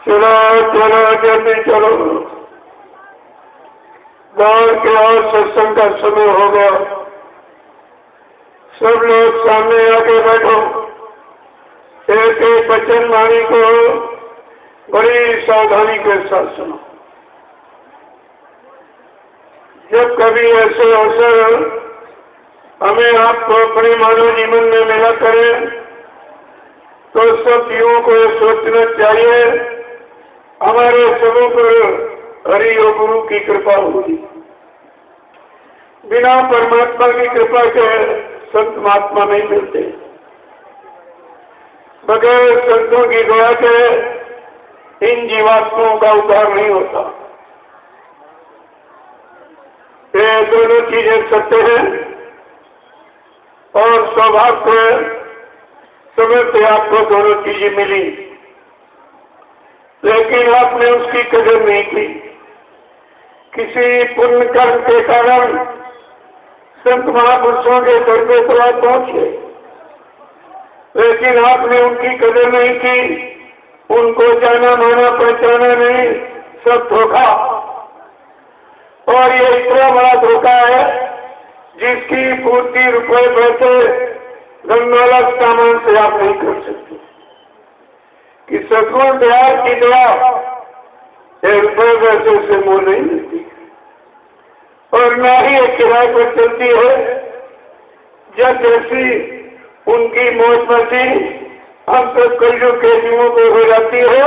चलो चलो जल्दी चलो, दौड़ के और सत्संग का समय हो गया। सब लोग सामने आके बैठो। एक एक वचन वाणी को बड़ी सावधानी के साथ सुनो। जब कभी ऐसे अवसर हमें आपको अपने मानव जीवन में मिला करें तो सब जीवों को सोचना चाहिए हमारे सबों पर हरि और गुरु की कृपा होगी। बिना परमात्मा की कृपा के संत महात्मा नहीं मिलते। बगैर संतों की दया के इन जीवात्माओं का उद्धार नहीं होता। ये दोनों चीजें सत्य हैं और सौभाग्य समय से आपको दोनों चीजें मिली, लेकिन आपने उसकी कदर नहीं की। किसी पुण्य कर्म के कारण संत महापुरुषों के दर पे तो आप पहुंचे, लेकिन आपने उनकी कदर नहीं की, उनको जाना माना पहचाना नहीं, सब धोखा। और ये इतना बड़ा धोखा है जिसकी पूर्ति रुपए पैसे धनवाला सामान से आप नहीं कर सकते। कि सदगुण दया की दया रुपए पैसे से मोह नहीं मिलती और न ही एक किराए पर चलती है। जब जैसी उनकी मौत मची हम सब कलयुग के जीवों को हो जाती है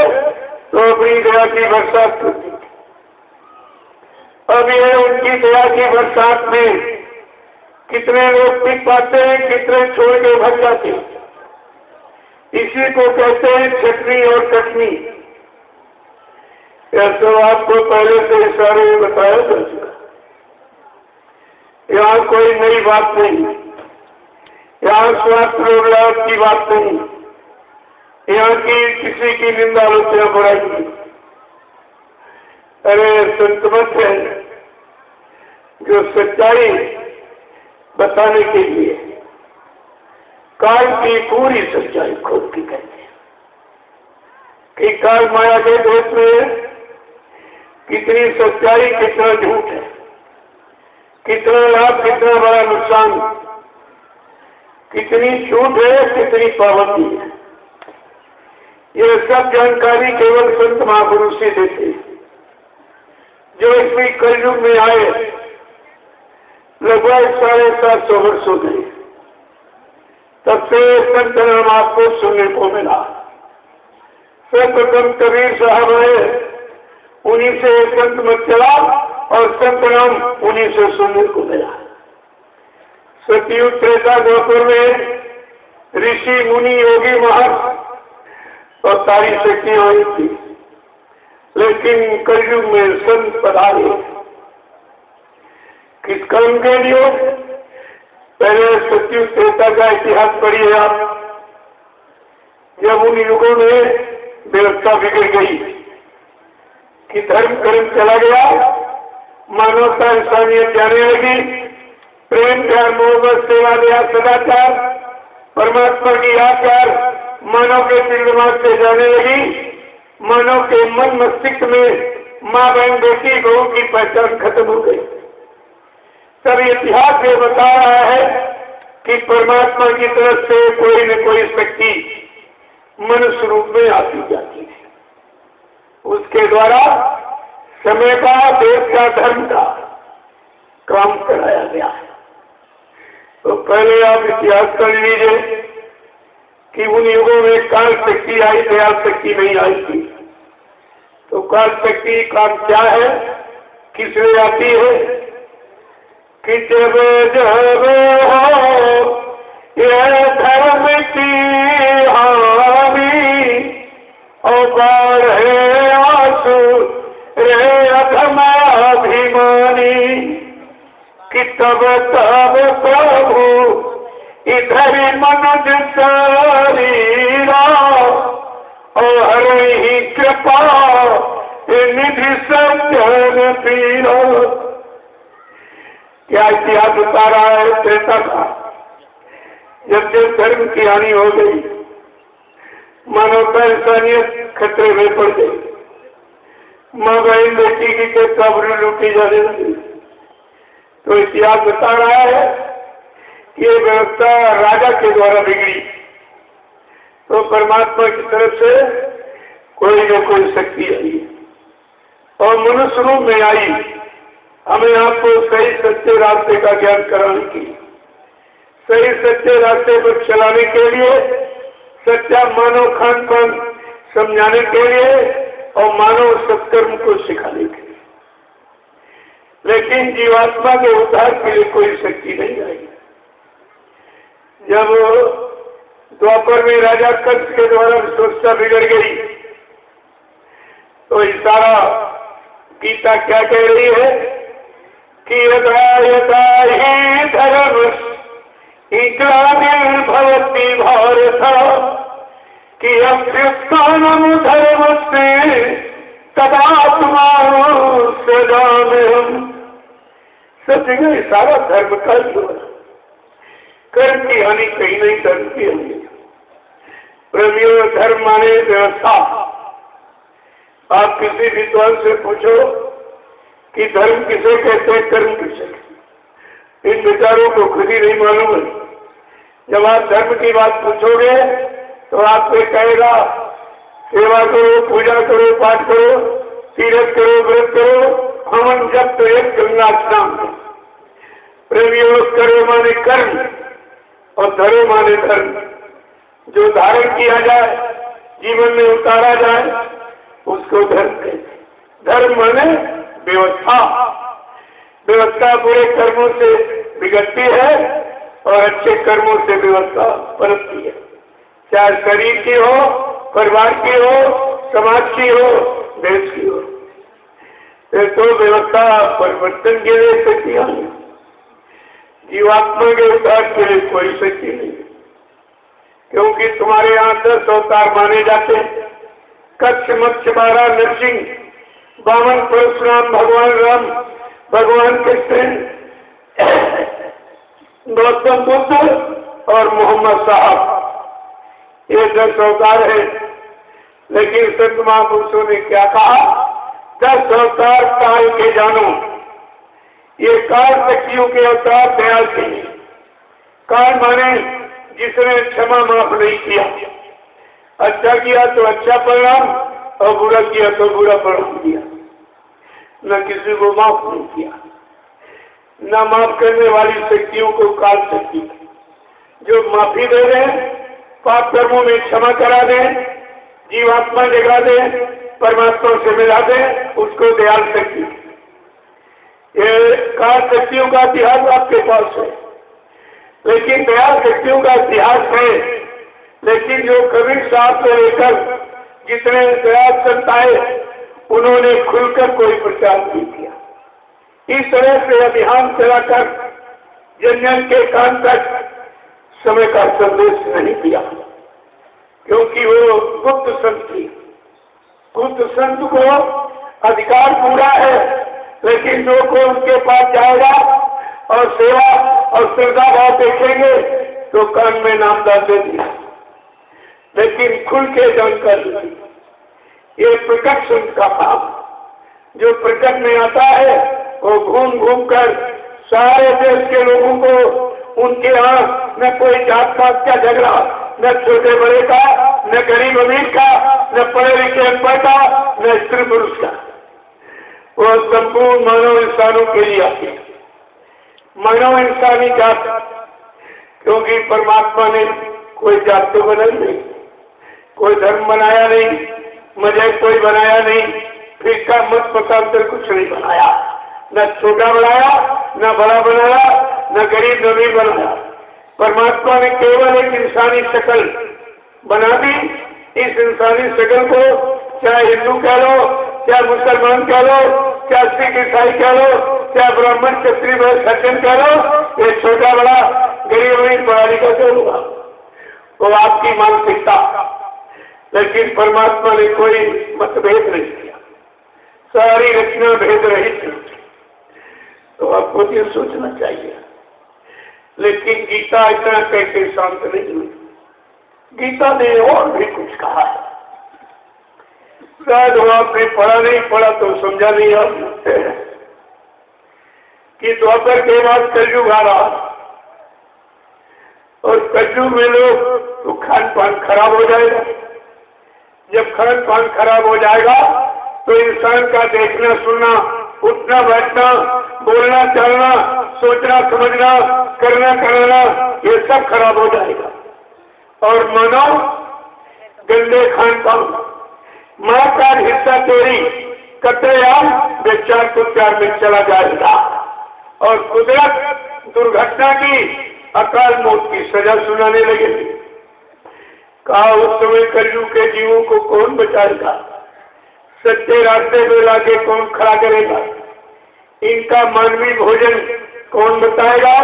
तो अपनी दया की बरसात होती है। अब ये उनकी दया की बरसात में कितने लोग टिक पाते हैं, कितने छोड़ के भग जाते हैं। इसी को कहते हैं छटनी और कटनी। ऐसा आपको पहले से इशारे में बताया जा चुका। यहाँ कोई नई बात नहीं, यहाँ स्वास्थ्य रोग की बात नहीं, यहाँ की किसी की निंदा आलोचना बुराई नहीं। अरे संतमत है जो सच्चाई बताने के लिए काल की पूरी सच्चाई खोल के कहते हैं कि काल माया के देश में कितनी सच्चाई कितना झूठ है, कितना लाभ कितना बड़ा नुकसान, कितनी छूट है कितनी पाबंदी है। ये सब जानकारी केवल संत महापुरुष से देते हैं जो इसमें कलयुग में आए। लगभग 750 वर्ष हो गए तब से संत नाम आपको सुनने को मिला। सर्वप्रथम कबीर साहब आए, उन्हीं से संत मत चला और संत नाम उन्हीं से सुनने को मिला। सतयुग त्रेता द्वापर में ऋषि मुनि योगी महर्षि और सारी शक्तियां आई थी, लेकिन कलयुग में संत पधारे। किस काम के लिए? पहले सतयुग त्रेता का इतिहास पढ़िए आप। जब उन युगों में व्यवस्था बिगड़ गई कि धर्म कर्म चला गया, मानवता इंसानियत जाने लगी, प्रेम प्यार मोहब्बत सेवा दया सदाचार परमात्मा की आचार मानव के दिल दिमाग से जाने लगी। मानव के मन मस्तिष्क में माँ बहन बेटी गौ की पहचान खत्म हो गई। तब इतिहास ये बता रहा है कि परमात्मा की तरफ से कोई न कोई शक्ति मनुष्य रूप में आती जाती है। उसके द्वारा समय का, देश का, धर्म का काम कराया गया है। तो पहले आप इतिहास कर लीजिए कि उन युगों में काल शक्ति आई, दयाल शक्ति नहीं आई थी। तो काल शक्ति काम क्या है, किस लिए आती है? कि जब जब हो ये धर्म की हानि और बढ़े आंसू रे अधमाभिमानी कि तब तब प्रभु इधर मनुज शरीरा और हरे ही कृपा निधि सज्जन पीरा। क्या इतिहास बता रहा है त्रेता का? जब जब धर्म की हानि हो गई, मानवता इंसानियत खतरे में पड़ गई। माँ बहन बेटी की के कब्र लूटी जाने लगी। तो इतिहास बता रहा है कि ये व्यवस्था राजा के द्वारा बिगड़ी, तो परमात्मा की तरफ से कोई न कोई शक्ति आई और मनुष्य रूप में आई हमें आपको सही सच्चे रास्ते का ज्ञान कराने की, सही सच्चे रास्ते पर चलाने के लिए, सच्चा मानव खान पान समझाने के लिए और मानव सत्कर्म को सिखाने के लिए। लेकिन जीवात्मा के उद्धार के लिए कोई शक्ति नहीं आई। जब द्वापर में राजा कंस के द्वारा व्यवस्था बिगड़ गई तो इशारा गीता क्या कह रही है कि यदा यदा ही धर्म ग्लानिर्भवति भारत कि अभ्युत्थानम् धर्मस्य तदात्मानं सदाम्यहम्। सब जगह सारा धर्म का ही कर्म की हानि कहीं नहीं, धर्म की हानि। प्रेमियों, धर्म माने व्यवस्था। आप किसी विद्वान से पूछो कि धर्म किसे कहते हैं, कर्म किसे, इन विचारों को खुद ही नहीं मालूम है। जब आप धर्म की बात पूछोगे तो आपसे कहेगा सेवा करो, पूजा करो, पाठ करो, तीर्थ करो, व्रत करो, हवन जब तो एक गंगा स्नान। प्रेमियों, करो माने कर्म और धरो माने धर्म। जो धारण किया जाए, जीवन में उतारा जाए, उसको धर्म कहते। धर्म माने व्यवस्था। व्यवस्था बुरे कर्मों से बिगड़ती है और अच्छे कर्मों से व्यवस्था पनपती है, चाहे शरीर की हो, परिवार की हो, समाज की हो, देश की हो। तो व्यवस्था परिवर्तन के लिए शक्ति आई, जीवात्मा के उद्धार के लिए कोई शक्ति नहीं, क्योंकि तुम्हारे यहाँ 10 अवतार माने जाते हैं। कच्छ, मत्स्य, बारह, नरसिंह, वामन, परशुराम, भगवान राम, भगवान कृष्ण, गौतम बुद्ध और मोहम्मद साहब, ये 10 अवतार है। लेकिन संत महापुरुषों ने क्या कहा? 10 अवतार काल के जानो। ये काल शक्तियों के अवतार दयाल थे। काल माने जिसने क्षमा माफ नहीं किया, अच्छा किया तो अच्छा परिणाम और बुरा किया तो बुरा परिणाम दिया। न किसी को माफ नहीं किया, न माफ करने वाली शक्तियों को काल शक्ति, जो माफी दे रहे, पाप कर्मों में क्षमा करा दे, जीवात्मा जगा दे, परमात्मा से मिला दे, उसको दयाल शक्ति। ये काल शक्तियों का इतिहास आपके पास है, लेकिन दयाल शक्तियों का इतिहास है। लेकिन जो कबीर साहब से लेकर जितने दयाल संत आए, उन्होंने खुलकर कोई प्रचार नहीं किया। इस तरह से अभियान चलाकर जन जन के कान तक समय का संदेश नहीं दिया, क्योंकि वो गुप्त संत थी। गुप्त संत को अधिकार पूरा है, लेकिन जो कोई उनके पास जाएगा और सेवा और श्रद्धा भाव देखेंगे तो कान में नामदार दे दिया, लेकिन खुल के जानकारी नहीं। ये प्रकट संत का काम, जो प्रकट में आता है वो घूम घूम कर सारे देश के लोगों को, उनके यहाँ न कोई जात पात का झगड़ा, न छोटे बड़े का, न गरीब अमीर का, न पढ़े लिखे अनपढ़ का, न स्त्री पुरुष का, वो संपूर्ण मानव इंसानों के लिए आती है। मानव इंसानी जात, क्योंकि परमात्मा ने कोई जात तो बनाई नहीं, कोई धर्म बनाया नहीं, मजहब कोई बनाया नहीं, फिर मत मतांतर कुछ नहीं बनाया, न छोटा बनाया, न बड़ा बनाया, न गरीब न अमीर बनाया। परमात्मा ने केवल एक इंसानी शक्ल बना दी। इस इंसानी शक्ल को चाहे हिंदू कह लो, चाहे मुसलमान कह लो, चाहे सिख ईसाई कह लो, चाहे ब्राह्मण क्षत्रिय सज्जन कह लो, ये छोटा बड़ा गरीब अमीर पढ़ा लिखा कह लूंगा, वो आपकी मानसिकता। लेकिन परमात्मा ने कोई मतभेद नहीं किया, सारी रचना भेद रहित थी। तो आपको ये सोचना चाहिए। लेकिन गीता इतना कैसे शांत नहीं हुई। गीता ने और भी कुछ कहा है। शायद वो आपने पढ़ा नहीं, पढ़ा तो समझा नहीं आप कि द्वापर के बाद कलयुग आ रहा और कलयुग में लोग तो खान पान खराब हो जाएगा। जब खान पान खराब हो जाएगा तो इंसान का देखना सुनना, उठना बैठना, बोलना चलना, सोचना समझना, करना कराना, ये सब खराब हो जाएगा। और मानो गंदे खान पान, माँ का हिस्सा चोरी, कतलेआम बेचार को प्यार में चला जाएगा और कुदरत दुर्घटना की अकाल मौत की सजा सुनाने लगेगी। कहा उस समय कलयुग के जीवों को कौन बचाएगा? सच्चे रास्ते में लाके कौन खड़ा करेगा? इनका मानवीय भोजन कौन बताएगा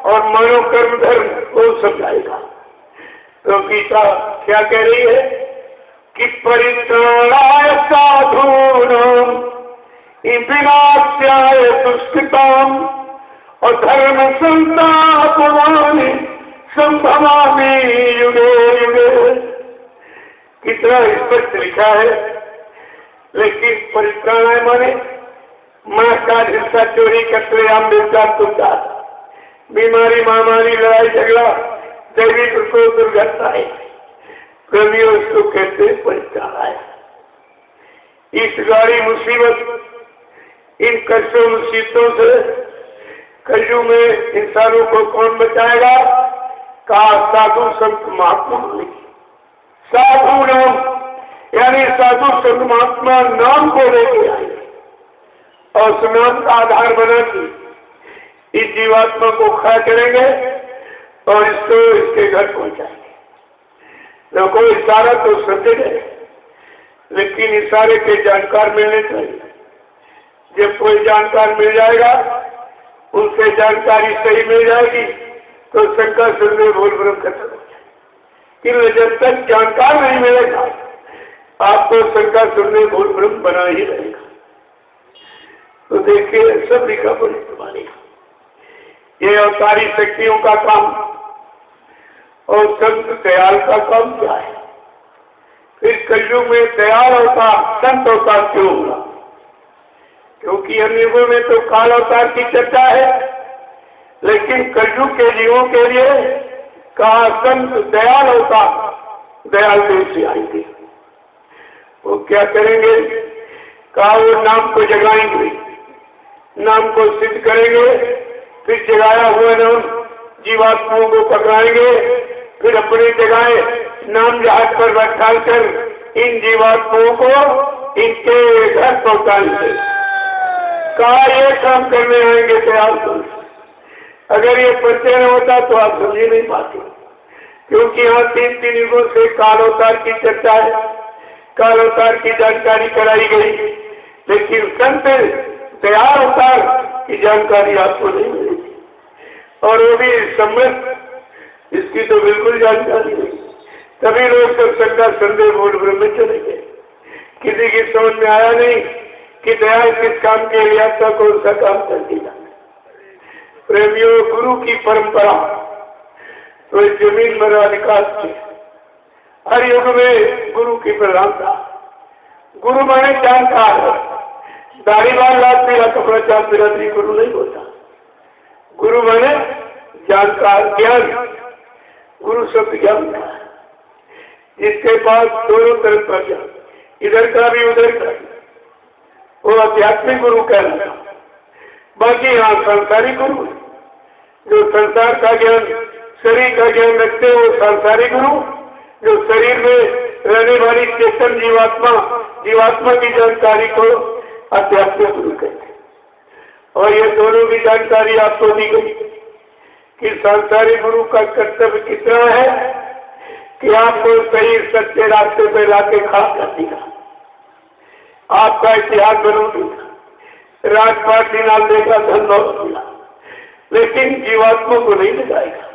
और मानव कर्म धर्म कौन समझाएगा? तो गीता क्या कह रही है कि परित्राणाय साधूनां विनाशाय दुष्कृताम् और धर्म संस्थापनानि संभवामि युगे युगे। कितना स्पष्ट लिखा है। लेकिन परित्राणाय माने माँ का हिस्सा चोरी, कतलेआम, बेचार कुचार, बीमारी, महामारी, लड़ाई झगड़ा, दैविक प्रकोप, दुर्घटनाएं, प्रेमियों उसको कहते हैं परित्राणाय। इस गाड़ी मुसीबत, इन कष्टों मुसीबतों से कलयुग में इंसानों को कौन बचाएगा? कहा साधु संत महात्मा। साधु नाम यानी साधु संत महात्मा नाम को लेके आए और उस नाम का आधार बना के इस जीवात्मा को खड़ा करेंगे और इसको इसके घर पहुंचाएंगे। लोगों इशारा तो समझे गए, लेकिन इशारे के जानकार मिलने चाहिए। जब कोई जानकार मिल जाएगा, उनसे जानकारी सही मिल जाएगी तो शंका संदेह भूल भ्रम खत्म हो जाएगी। जब तक जानकार नहीं मिलेगा आपको शंका संदेह भूल भ्रम बना ही रहेगा। तो देखिए सब लिखा भविष्यवाणी, ये अवतारी शक्तियों का काम और संत दयाल का काम क्या है? इस कलयुग में दयाल अवतार, संत अवतार क्यों होगा? क्योंकि अन्य युगों में तो काल अवतार की चर्चा है, लेकिन कलयुग के जीवों के लिए कहा संत दयाल अवतार, दयाल देव से आएंगे। वो क्या करेंगे? कहा वो नाम को जगाएंगे, नाम को सिद्ध करेंगे, फिर जगाया हुआ नाम जीवात्माओं को पकड़ाएंगे, फिर अपनी जगह नाम जहाज पर बैठा कर इन जीवात्माओं को इनके घर पहुंचाएंगे। कहा ये काम करने आएंगे दयाल पुरुष। अगर ये परिचय न होता तो आप समझ नहीं पाते, क्योंकि यहाँ तीन युगों से काल अवतार की चर्चा है, काल अवतार की जानकारी कराई गई, लेकिन संत दयाल अवतार की जानकारी आपको नहीं मिलेगी। और वो भी सम्मत, इसकी तो बिल्कुल जानकारी नहीं। तभी लोग सब शंका संदेह भूल भ्रम में चले गए। किसी की समझ में आया नहीं कि दयाल किस काम के लिए आपका कौन सा काम कर दिया। प्रेमियों, गुरु की परंपरा तो इस जमीन पर अधिकार थी। हर युग में गुरु की प्रधानता। गुरु माने जानकार, दाढ़ी बाल लाल मेरा कपड़ा चाल मेरा भी गुरु नहीं होता। गुरु माने जानकार, ज्ञान। गुरु शब्द ज्ञान का है, जिसके पास दोनों तरफ का ज्ञान, इधर का भी उधर का भी, वो आध्यात्मिक गुरु कहलाता। बाकी यहाँ सांसारिक गुरु, जो संसार का ज्ञान, शरीर का ज्ञान रखते हैं, वो सांसारिक गुरु। जो शरीर में रहने वाली चेतन जीवात्मा की जानकारी को आध्यात्मिक गुरु कहते हैं। और ये दोनों की जानकारी आपको दी गई कि सांसारिक गुरु का कर्तव्य कितना है कि आपको सही सच्चे रास्ते पे लाके खड़ा कर दिया, आपका इतिहास बनो देगा, राजपाट निकाल देगा, धन दौलत मिला, लेकिन जीवात्मा को नहीं लगाएगा।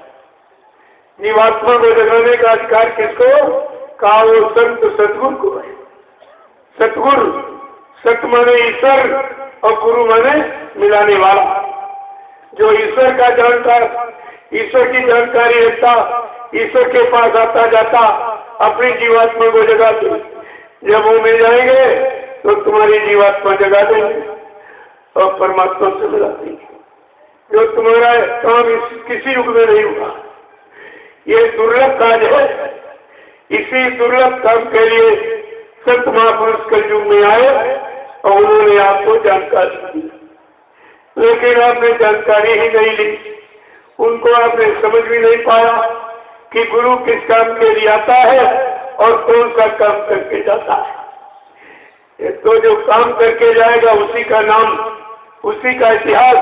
जीवात्मा को जगाने का अधिकार किसको? कहा वो संत सतगुरु को है। सतगुरु, सत माने ईश्वर और गुरु माने मिलाने वाला। जो ईश्वर का जानकार, ईश्वर की जानकारी रखता, ईश्वर के पास आता जाता अपनी जीवात्मा को जगा दे। जब वो में जाएंगे तो तुम्हारी जीवात्मा जगा देंगे और परमात्मा से मिला देंगे। जो तुम्हारा काम किसी युग में नहीं हुआ, ये दुर्लभ काज है। इसी दुर्लभ काम के लिए संत महापुरुष कल युग में आए और उन्होंने आपको जानकारी दी, लेकिन आपने जानकारी ही नहीं ली। उनको आपने समझ भी नहीं पाया कि गुरु किस काम के लिए आता है और कौन सा काम करके जाता है। तो जो काम करके जाएगा उसी का नाम, उसी का इतिहास,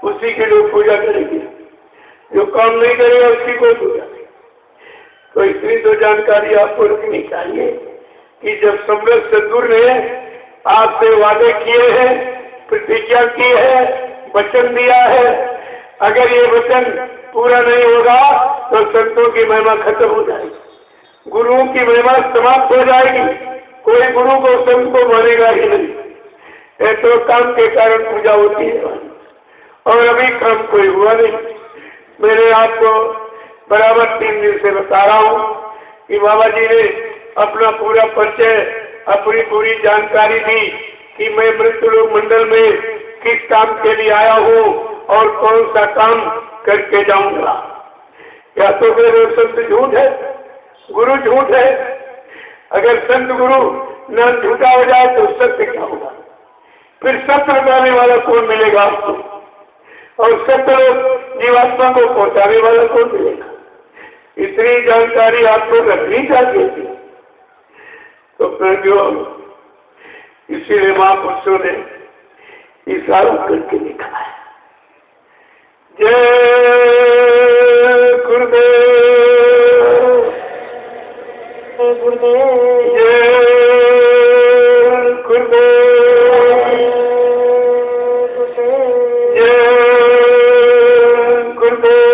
उसी के लोग पूजा करेंगे। जो काम नहीं करेगा उसकी कोई पूजा नहीं। तो इतनी तो जानकारी आपको रखनी चाहिए कि जब समृद्ध सदगुरु ने आपसे वादे किए हैं, प्रतिज्ञा की है, वचन दिया है, अगर ये वचन पूरा नहीं होगा तो संतों की महिमा खत्म हो जाएगी, गुरुओं की महिमा समाप्त हो जाएगी। कोई गुरु को संत को मानेगा ही नहीं। ये तो काम के कारण पूजा होती है और अभी काम कोई हुआ नहीं। मैंने आपको बराबर 3 दिन से बता रहा हूँ कि बाबा जी ने अपना पूरा परिचय, अपनी पूरी जानकारी दी कि मैं मृत्युलोक मंडल में किस काम के लिए आया हूँ और कौन सा काम करके जाऊंगा। या तो फिर संत झूठ है, गुरु झूठ है। अगर संत गुरु न झूठा हो जाए तो सत्य क्या होगा? फिर सत्य बताने वाला कौन मिलेगा आपको? और सत्य जीवात्मा को पहुंचाने वाला कौन मिलेगा? इतनी जानकारी आपको रखनी चाहिए थी। तो फिर जो इसीलिए महापुरुषों ने इशारा करके लिखा है, जय गुरुदेव, गुरुदेव, जय गुरुदेव, जय गुरुदेव,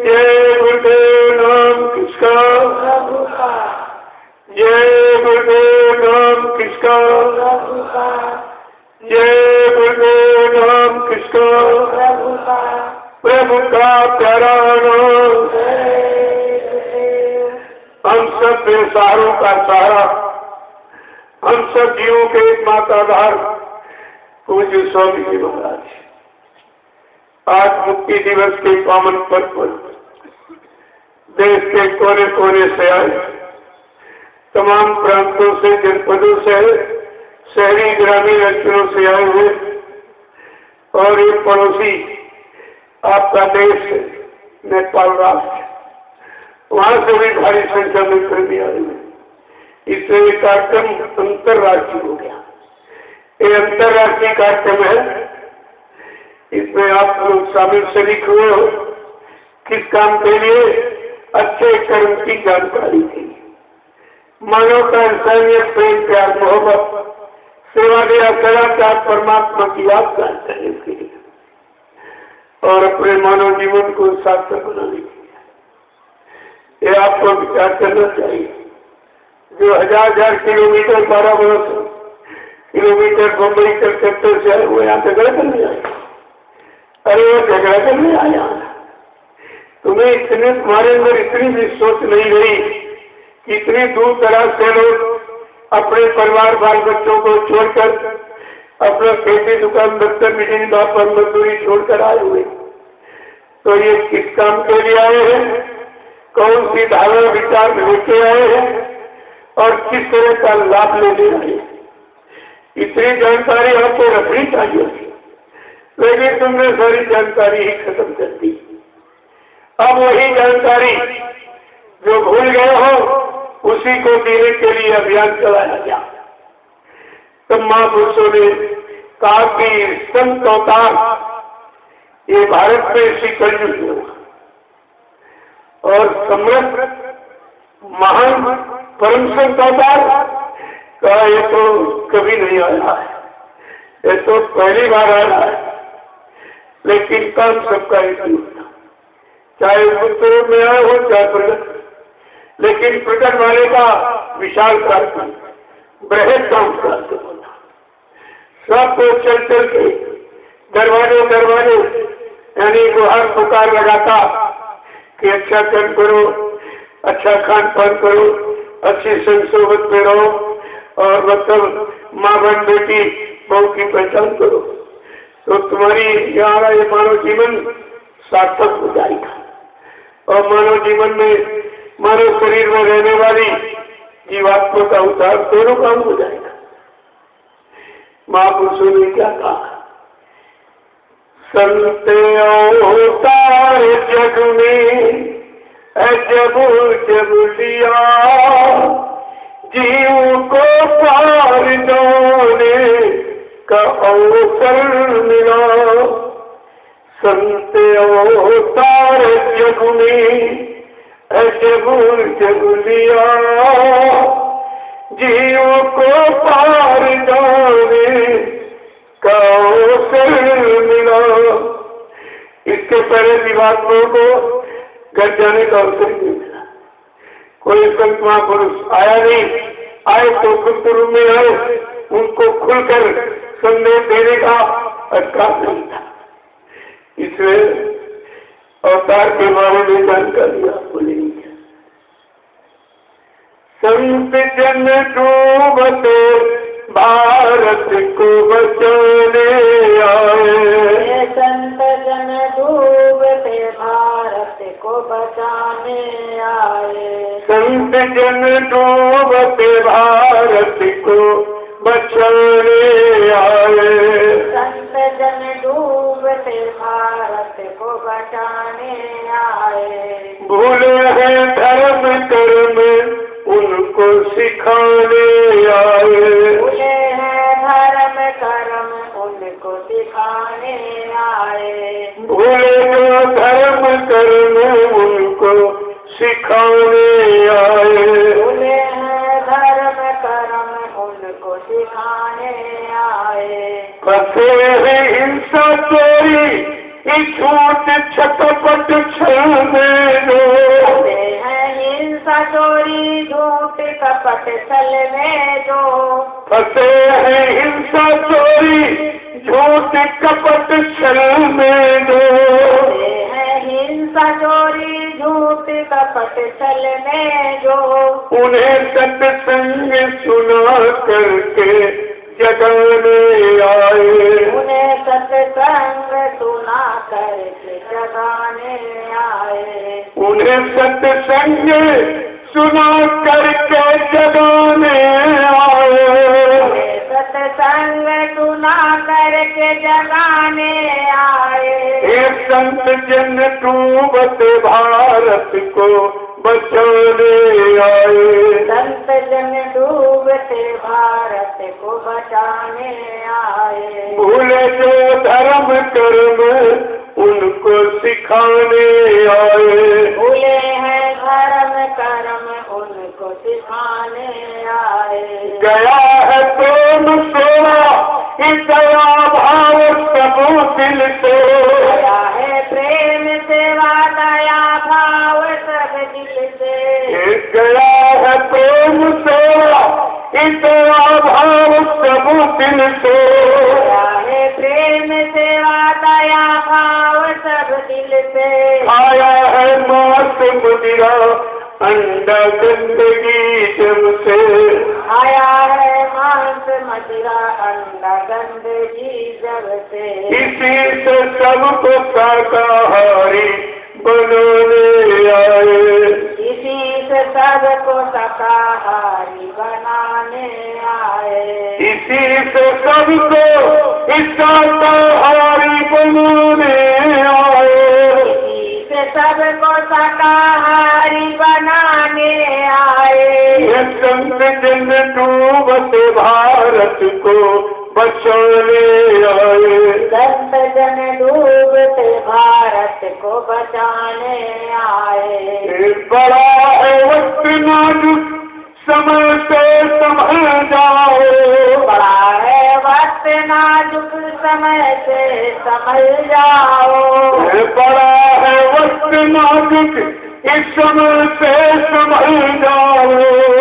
जय गुरुदेव। नाम किसका? जय गुरुदेव। नाम किसका? जय गुरुदेव। नाम किसका? प्रभु का प्यारा नाम। हम सब बेसहारों का सहारा, हम सब जीवों के एकमात्र आधार पूज्य स्वामी जी महाराज आज मुक्ति दिवस के पावन पर्व पर देश के कोने कोने से आए, तमाम प्रांतों से, जनपदों से, शहरी ग्रामीण अंचलों से आए हुए और एक पड़ोसी आपका देश नेपाल राष्ट्र, वहां से भी भारी संख्या में प्रेमी आए हुए। इससे ये कार्यक्रम अंतर्राष्ट्रीय हो गया। ये अंतर्राष्ट्रीय कार्यक्रम है, इसमें आप लोग शामिल शरीक हुए हो। किस काम के लिए? अच्छे कर्म की जानकारी के लिए, मानवता, इंसानियत, प्रेम, प्यार, मोहब्बत, सेवा दिया, सदाचार, परमात्मा की याद करने के लिए और अपने मानव जीवन को सार्थक बनाने के लिए। ये आपको विचार करना चाहिए। जो हजार किलोमीटर, 12 किलोमीटर बम्बई कलकत्ते से आए वो यहाँ झगड़ा करने आए। अरे वो झगड़ा करने आया, तुम्हें इतने, तुम्हारे अंदर इतनी भी सोच नहीं रही कि इतनी दूर दराज से लोग अपने परिवार, बाल बच्चों को छोड़कर, अपना खेती, दुकान, दफ्तर, बिजली, व्यापार, मजदूरी छोड़कर आए हुए। तो ये किस काम के लिए आए हैं? कौन सी धारणा विचार लेके आए हैं और किस तरह का लाभ लेने आए? इतनी जानकारी आपको रखनी चाहिए, लेकिन तुमने सारी जानकारी ही खत्म कर दी। अब वही जानकारी जो भूल गए हो उसी को देने के लिए अभियान चलाया गया। तब महापुरुषों ने कहा कि संत अवतार ये भारत में इसी कलयुग में हुआ और समृद्ध महान परम संत अवतार का ये तो कभी नहीं आया है, ये तो पहली बार आया है। लेकिन काम सबका एक ही होता, चाहे उत्तर में आए हो चाहे प्रगट, लेकिन प्रकट वाले का विशाल कार्यक्रम, बृहद काम प्राप्त होता। सबको चल चल के दरवाजे दरवाजे यानी गुहार पुकार लगाता कि अच्छा कर्म करो, अच्छा खान पान करो, अच्छी संसोबत में रहो और मतलब माँ बहन बेटी बहू की पहचान करो, तो तुम्हारी यहाँ ये मानव जीवन सार्थक हो जाएगा। और मानव जीवन में मानव शरीर में रहने वाली जीवात्मा का उद्धार दोनों काम हो जाएगा। महापुरुषों ने क्या कहा? संत अवतार जग में जब जब लिया, जीव को पार जाने का अवसर मिला। संत अवतार जग में जब जब लिया, जीव को पार जाने का अवसर मिला। इसके पहले जीवात्माओं को घर जाने का अवसर नहीं मिला। कोई संत महापुरुष आया नहीं, आए तो गुप्त रूप में आए, उनको खुलकर संदेश देने का अधिकार नहीं था। इसलिए अवतार के बारे में जानकारी आपको लेनी है। संत जन डूबते भारत को बचाने आए। संत जन डूबते भारत को बचाने आए। संत जन डूबते भारत को बचाने आए। संत जन डूबते भारत को बचाने आए। भूले हैं धर्म कर्म उनको सिखाने आए। भूले हैं धर्म कर्म उनको सिखाने आए। भूले जो धर्म कर्म उनको सिखाने आए। भूले हैं धर्म कर्म उनको सिखाने आए। फंसे हैं हिंसा चोरी झूठ छटपट छल में जो। फंसे हैं हिंसा चोरी झूठ कपट छल में जो। फंसे हैं हिंसा चोरी झूठ कपट छल में जो। फंसे हैं हिंसा चोरी झूठ कपट छल में जो। उन्हें सत्संग सुना करके जगाने आए। उन्हें सत्संग सुना करके जगाने आए। उन्हें सत्संग सुना करके जगाने आए। उन्हें सत्संग सुना करके जगाने आए। हे संत जन डूबते भारत को बचाने आए। संत जन डूबते भारत को बचाने आए। भूले जो धर्म कर्म उनको सिखाने आए। भूले हैं धर्म कर्म उनको सिखाने आए। गया है प्रेम सेवा दया भाव सब दिल से। गया है प्रेम सेवा दया भाव सब दिल से। गया है प्रेम सेवा दया भाव सब दिल से। गया है प्रेम सेवा दया भाव सब दिल से। आया है मांस मदिरा अंडा गंदगी जब से। आया है मांस मदिरा अंडा गंदगी जब से। इसी से सबको शाकाहारी बनाने आए। इसी से सबको शाकाहारी बनाने आए। इसी से सबको शाकाहारी बनाने आए। इसी से सबको शाकाहारी बनाने आए। ये संत जन डूबते भारत को बचाने आए। संत जन डूबते भारत को बचाने आए। बड़ा है वक्त नाजुक समय से संभल जाओ। बड़ा है वक्त नाजुक समय से संभल जाओ। बड़ा है वक्त नाजुक इस समय से संभल जाओ।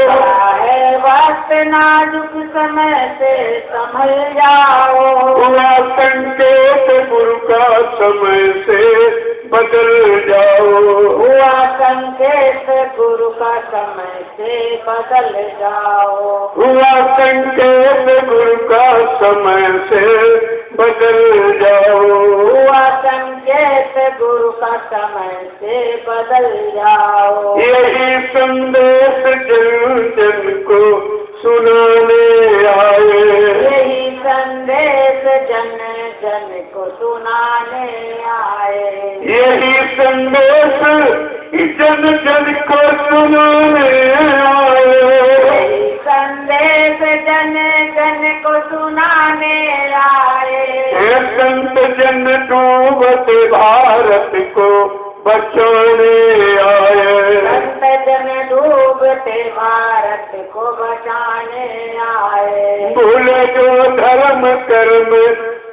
बड़ा है वक्त नाजुक समय से संभल जाओ। हुआ संकेत गुरु का समय से बदल जाओ। हुआ संकेत गुरु का समय से बदल जाओ। हुआ संकेत गुरु का समय से बदल जाओ। हुआ संकेत गुरु का समय से बदल जाओ। यही संदेश जन जन को सुनाने आए। यही संदेश जन जन को सुनाने आए। यही संदेश जन जन को सुनाने आए। यही संदेश जन जन को सुनाने आए। हे संत जन डूबते भारत को बचाने आए। संत जन डूबते भारत को बचाने आए। भूले जो धर्म कर्म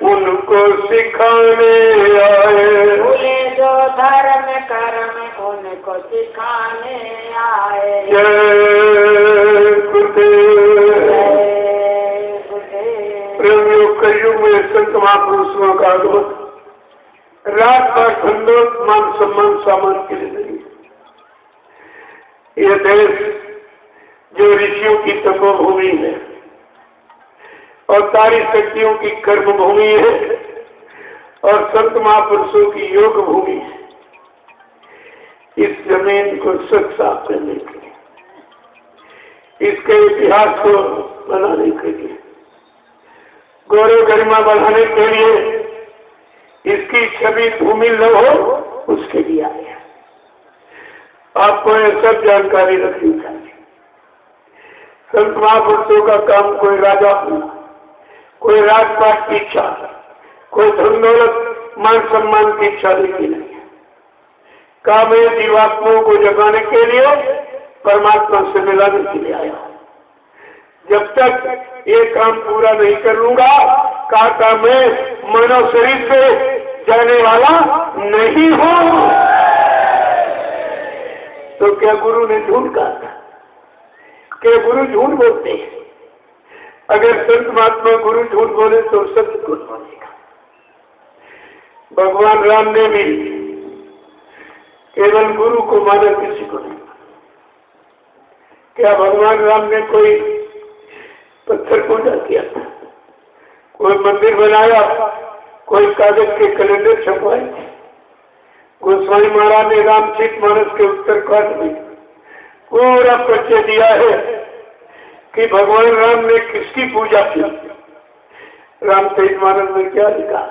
उनको सिखाने आए। भूले जो धर्म कर्म उनको सिखाने आए। जय गुरुदेव। जय गुरुदेव। प्रेमियों, कलयुग में संत महापुरुषों का आगमन रात का संतोष मान सम्मान सामान के लिए नहीं। यह देश जो ऋषियों की तपोभूमि है और सारी शक्तियों की कर्म भूमि है और संत महापुरुषों की योग भूमि है, इस जमीन को सच साफ करने के लिए, इसके इतिहास को बनाने के लिए, गौरव गरिमा बढ़ाने के लिए, इसकी छवि धूमिल न हो उसके लिए आया। आपको यह सब जानकारी रखनी चाहिए। संत महापुरुषों का काम कोई राजा होना, कोई राजपाट की इच्छा, कोई धन दौलत मान सम्मान की इच्छा नहीं है। काम है जीवात्माओं को जगाने के लिए, परमात्मा से मिलाने के लिए आया। जब तक ये काम पूरा नहीं कर लूंगा, कहा मैं मानव शरीर से जाने वाला नहीं हूं। तो क्या गुरु ने झूठ कहा था? क्या गुरु झूठ बोलते हैं? अगर संत महात्मा गुरु झूठ बोले तो सत्य कौन बोलेगा? भगवान राम ने भी केवल गुरु को माना, किसी को नहीं माना। क्या भगवान राम ने कोई पत्थर पूजा किया था? कोई मंदिर बनाया? कोई कागज के कैलेंडर छपवाए थे? गोस्वामी महाराज ने रामचरितमानस के उत्तरकांड में पूरा परिचय दिया है कि भगवान राम ने किसकी पूजा की। रामचरितमानस में क्या लिखा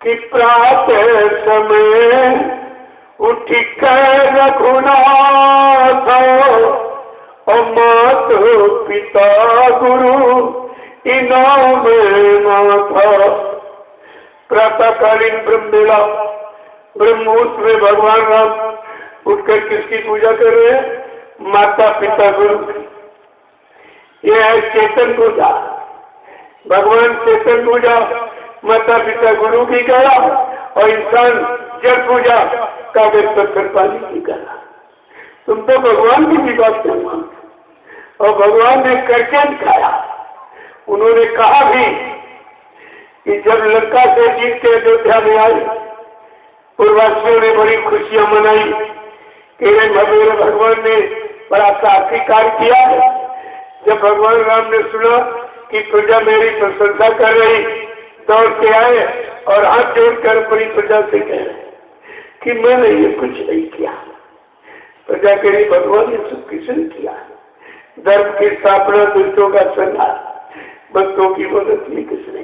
कि प्रातः समय उठ कर रघुनाथ और माता पिता गुरु इनाम माथा। प्रातःकालीन ब्रह्मवेला ब्रह्ममुहूर्त में भगवान राम उठकर किसकी पूजा कर रहे हैं? माता पिता गुरु की। यह है चेतन पूजा। भगवान चेतन पूजा माता पिता गुरु की करा और इंसान जड़ पूजा कागज पत्थर पानी की करा। तुम तो भगवान की भी बात नहीं मानते। और भगवान ने करके दिखाया। उन्होंने कहा भी कि जब लंका से जीत के अयोध्या में आई, पूर्ववासियों ने बड़ी खुशियां मनाई कि मेरे भगवान ने बड़ा साहसीकार किया। जब भगवान राम ने सुना कि प्रजा मेरी प्रशंसा कर रही, दौड़ के आए और हाथ जोड़कर अपनी प्रजा से कह रहे कि मैंने ये कुछ नहीं किया। प्रजा कह रही भगवान ने सब किसने किया? धर्म की स्थापना, दुष्टों का संहार, भक्तों की मदद की किसने?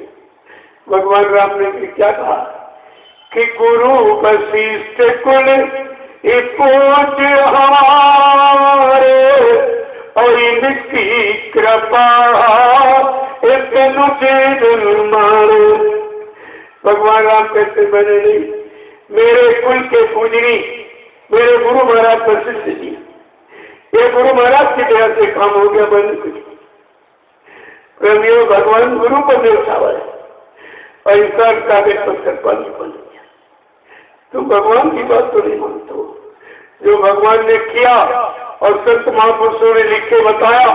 भगवान राम ने क्या कहा कि गुरु वशिष्ठ कुल पूज हमारे और इनकी कृपा मारे। भगवान राम कहते मैंने नहीं, मेरे कुल के पूजनी मेरे गुरु महाराज वशिष्ठ जी, ये गुरु महाराज की दया से काम हो गया। मैंने कुछ प्रेमियों, भगवान गुरु को दर्शावा है और इंसान कागज पत्थर पानी बन गया। तुम भगवान की बात तो नहीं मानते हो। जो भगवान ने किया और संत महापुरुषों ने लिख के बताया,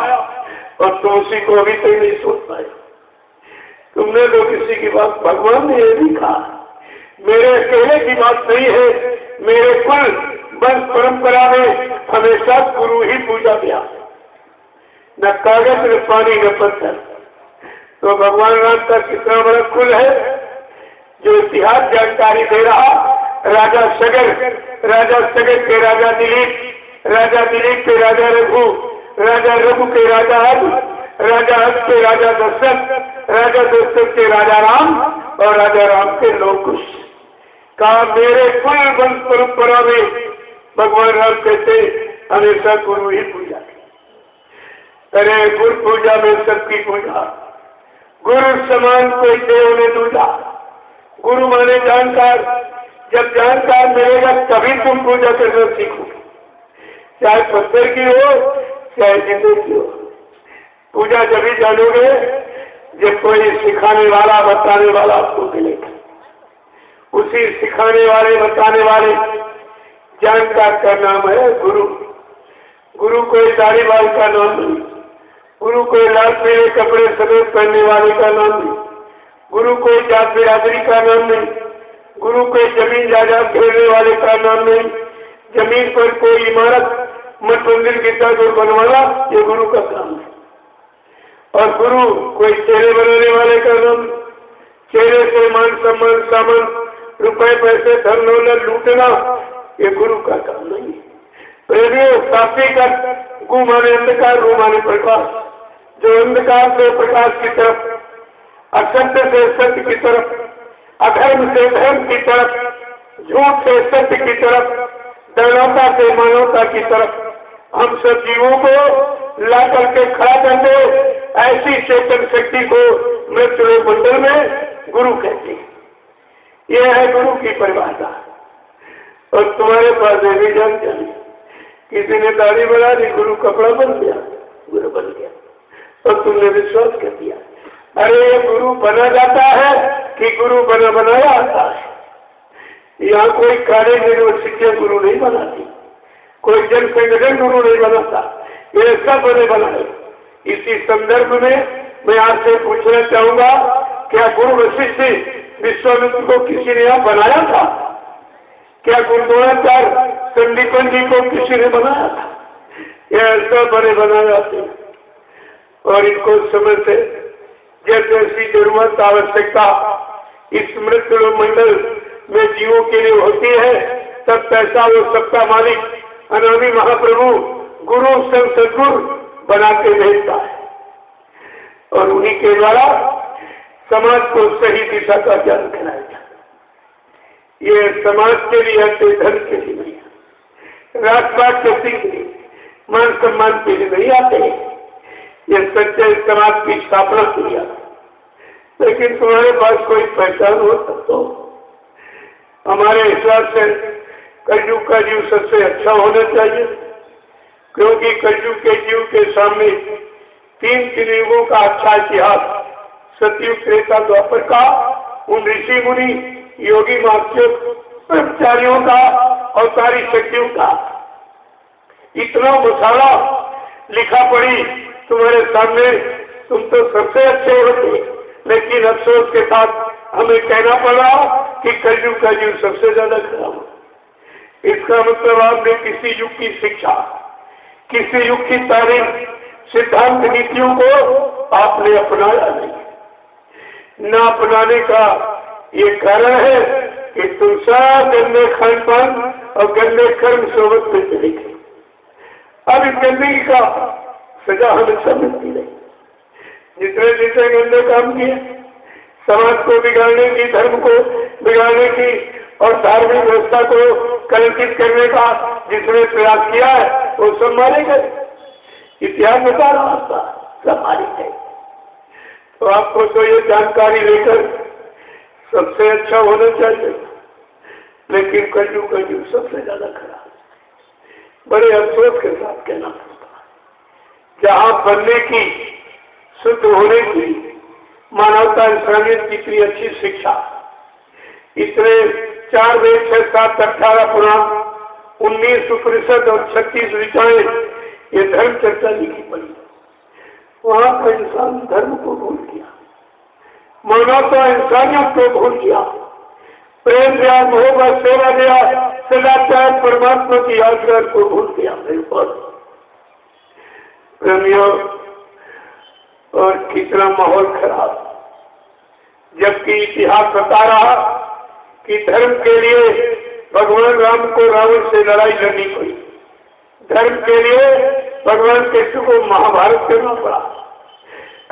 और तुम उसी को अभी तक नहीं सोच पाए। तुमने तो किसी की बात, भगवान ने ये भी कहा मेरे अकेले की बात नहीं है, मेरे कुल वंश परंपरा में हमेशा गुरु ही पूजा गया, न कागज न पानी न पत्थर। तो भगवान राम का कितना बड़ा कुल है जो इतिहास जानकारी दे रहा। राजा सगर के राजा दिलीप के राजा रघु के राजा हद के राजा दशरथ के राजा राम और राजा राम के लोग कुश का मेरे कुल वंश परंपरा में भगवान राम कहते हमेशा गुरु ही पूजा। अरे गुरु पूजा में सबकी पूजा, गुरु समान कोई देव ने दूजा। गुरु माने जानकार, जब जानकार मिलेगा तभी तुम पूजा करना सीखोगे, चाहे पत्थर की हो चाहे जिंदगी की हो। पूजा जब ही जानोगे जब कोई सिखाने वाला बताने वाला आपको मिलेगा। उसी सिखाने वाले बताने वाले जानकार का नाम है गुरु। गुरु कोई दाढ़ी बाल का नाम नहीं, गुरु कोई लाल पीले कपड़े सफेद पहनने वाले का नाम नहीं, गुरु कोई जात बिरादरी का नाम नहीं, गुरु कोई जमीन जायदाद घेरने वाले का नाम नहीं, जमीन पर कोई इमारत मठ मंदिर गिरता जो बनवाना ये गुरु का काम है। और गुरु कोई चेहरे बनाने वाले का नाम, चेहरे से मान सम्मान सामान रुपए पैसे धन दौलत लूटना ये गुरु का काम नहीं। प्रेमियों सात्विक गु माने अंधकार, रू माने प्रकाश, जो अंधकार से प्रकाश की तरफ, असत्य से सत्य की तरफ, अधर्म से धर्म की तरफ, झूठ से सत्य की तरफ, दानवता से मानवता की तरफ हम सब जीवों को ला करके खड़ा कर दे, ऐसी चेतन शक्ति को मृत्यु मंडल में गुरु कहते हैं। यह है गुरु की परिभाषा। और तुम्हारे पास ये भी जानते हैं, किसी ने दाढ़ी बना दी, गुरु कपड़ा बन गया, गुरु बन गया, और तुमने विश्वास कर दिया। अरे ये गुरु बना जाता है कि गुरु बनाया आता है। यहाँ कोई कॉलेज यूनिवर्सिटियां गुरु नहीं बनाती, कोई जन संगठन गुरु नहीं बनाता, ये सब बने बनाए। इसी संदर्भ में मैं आपसे पूछना चाहूंगा, क्या गुरु वशिष्ठ विश्वामित्र को किसी ने यहाँ बनाया था? क्या गुरु द्रोणाचार्य संदीपन जी को किसी ने बनाया था? यह सब बने बनाए जाते हैं। और इनको समय से जैसे ऐसी जरूरत आवश्यकता इस मृत्यु मंडल में जीवों के लिए होती है, तब पैसा वो सबका मालिक अनामी महाप्रभु गुरु सदगुरु बना के भेजता है और उन्हीं के द्वारा समाज को सही दिशा का ज्ञान कराएगा। ये समाज के लिए आते, धन के लिए नहीं, राजपाट के लिए, मान सम्मान के लिए नहीं आते, ये सच्चे समाज की स्थापना के लिए आते। लेकिन तुम्हारे पास कोई पहचान हो तब तो। हमारे हिसाब से कलयुग का जीव सबसे अच्छा होना चाहिए, क्योंकि कलयुग के जीव के सामने तीन युगों का अच्छा इतिहास, सतयुग त्रेता द्वापर का, उन ऋषि मुनि योगी महात्मा ब्रह्मचारियों का और सारी शक्तियों का इतना मसाला लिखा पड़ी तुम्हारे सामने। तुम तो सबसे अच्छे होते, लेकिन अफसोस के साथ हमें कहना पड़ा कि कलयुग का जीव सबसे ज्यादा खराब हो। इसका मतलब आपने किसी युग की शिक्षा, किसी युग की तारीफ, सिद्धांत नीतियों को आपने अपनाया नहीं। न अपनाने का ये कारण है कि तुम सब गंदे खान पान और गंदे कर्म सोबत में चले गए। अब इस गंदगी का सजा हमेशा मिलती रही। जितने जितने गंदे काम किए, समाज को बिगाड़ने की, धर्म को बिगाड़ने की और धार्मिक व्यवस्था को कलंकित करने का जिसने प्रयास किया है, वो सब मारे गए। इतिहास बता रहा था, सब मारे गए। तो आपको तो ये जानकारी लेकर सबसे अच्छा होना चाहिए, लेकिन कलयुग का युग सबसे ज्यादा खराब। बड़े अफसोस के साथ कहना पड़ता है, जहाँ बनने की, शुद्ध होने की, मानवता इंसानियत की इतनी अच्छी शिक्षा, इतने 4 वेद 6 7 18 पुराण, 19 उपनिषद और 36 ऋचाएं, ये धर्म चर्चा लिखी पड़ी। वहां का इंसान धर्म को भूल गया, मानवता इंसानियत को भूल गया, प्रेम दिया, मोहब्बत, सेवा दिया, सदाचार, परमात्मा की यादगार को भूल गया। मेरे पास प्रेमियों, और कितना माहौल खराब, जबकि इतिहास बता रहा कि धर्म के लिए भगवान राम को रावण से लड़ाई लड़नी पड़ी, धर्म के लिए भगवान कृष्ण को महाभारत करना पड़ा।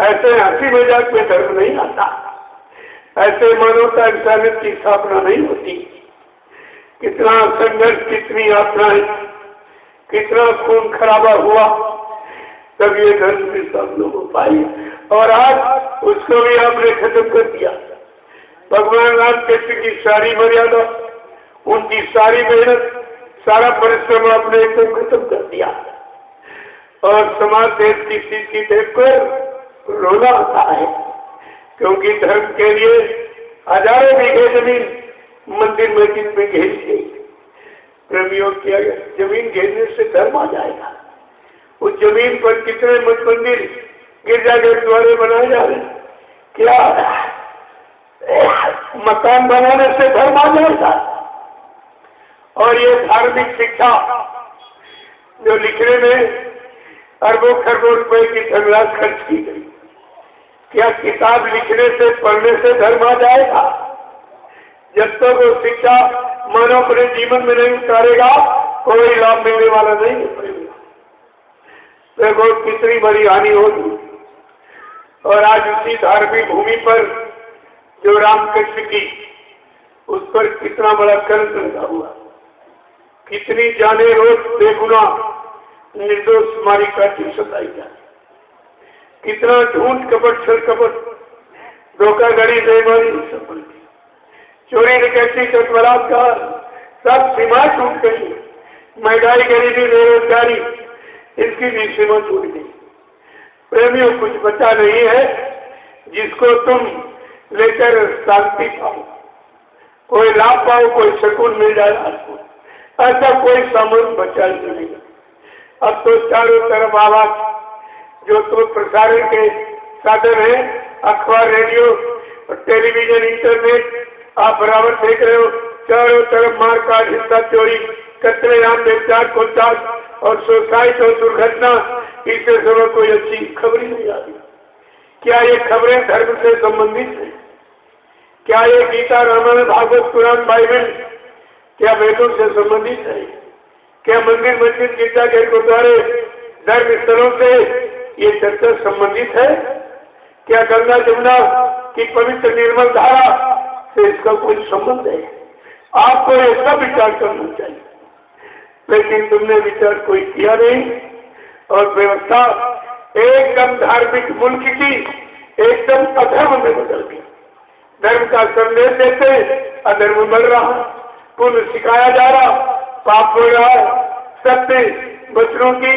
ऐसे हंसी मजाक में धर्म नहीं आता, ऐसे मानवता इंसानियत की स्थापना नहीं होती। कितना संघर्ष, कितनी यात्राएं, कितना खून खराबा हुआ, तब ये धर्म भी सब लोगों पाई, और आज उसको भी आपने खत्म कर दिया। भगवान राम कृष्ण की सारी मर्यादा, उनकी सारी मेहनत, सारा परिश्रम आपने एकदम खत्म कर दिया, और समाज देश की स्थिति देखकर रोना आता है, क्योंकि धर्म के लिए हजारों बीघे जमीन मंदिर मस्जिद में घेरी गई। प्रेमियों, किया जमीन घेरने से धर्म आ जाएगा? उस जमीन पर कितने मठ मंदिर, गिरजा गुरुद्वारे बनाए जा रहे हैं, क्या मकान बनाने से धर्म आ जाएगा? और ये धार्मिक शिक्षा जो लिखने में अरबों खरबों रुपए की धनराशि खर्च की गई, क्या किताब लिखने से, पढ़ने से धर्म आ जाएगा? जब तक वो शिक्षा मानव अपने जीवन में नहीं उतारेगा, कोई लाभ मिलने वाला नहीं है। देखो कितनी बड़ी हानि होगी। और आज उसी धार्मिक भूमि पर जो रामकृष्ण की, उस पर कितना बड़ा कर्ज लगा हुआ, कितनी जाने रोज बेगुनाह निर्दोष मारी काटी सताई जाती, कितना झूठ कपट, छल कपट, धोखाधड़ी, बेईमानी, सफलती, चोरी, डकैती, बलात्कार, सब सीमा टूट गई। महंगाई, गरीबी, बेरोजगारी, इसकी भी सीमा टूट गई। प्रेमियों, कुछ बचा नहीं है जिसको तुम लेकर शांति पाओ, कोई लाभ पाओ, कोई सुकून मिल जाए आपको, ऐसा कोई सामान बचा ही नहीं। अब तो चारों तरफ आवाज, जो तो प्रसारण के साधन है, अखबार, रेडियो और टेलीविजन, इंटरनेट, आप बराबर देख रहे हो। चारों तरफ मारकाट, हिंसा, चोरी, कत्लेआम, व्यभिचार, कोताल और सुसाइड और दुर्घटना, इससे समय कोई अच्छी खबर ही नहीं आती। क्या ये खबरें धर्म से संबंधित हैं? क्या ये गीता, रामायण, भागवत, कुरान, बाइबल क्या वेदों से संबंधित है? क्या मंदिर, मस्जिद, गिरजा, गुरुद्वारे, धर्म स्थलों से ये चर्चा संबंधित है? क्या गंगा जमुना की पवित्र निर्मल धारा से इसका कोई संबंध है? आपको ये सब विचार करना चाहिए, लेकिन तुमने विचार कोई किया नहीं, और व्यवस्था एकदम धार्मिक मुल्क की एकदम अधर्म में बदल गई। धर्म का संदेश देते अधर्म बढ़ रहा, पुण्य सिखाया जा रहा, पाप हो रहा, सत्य वचनों की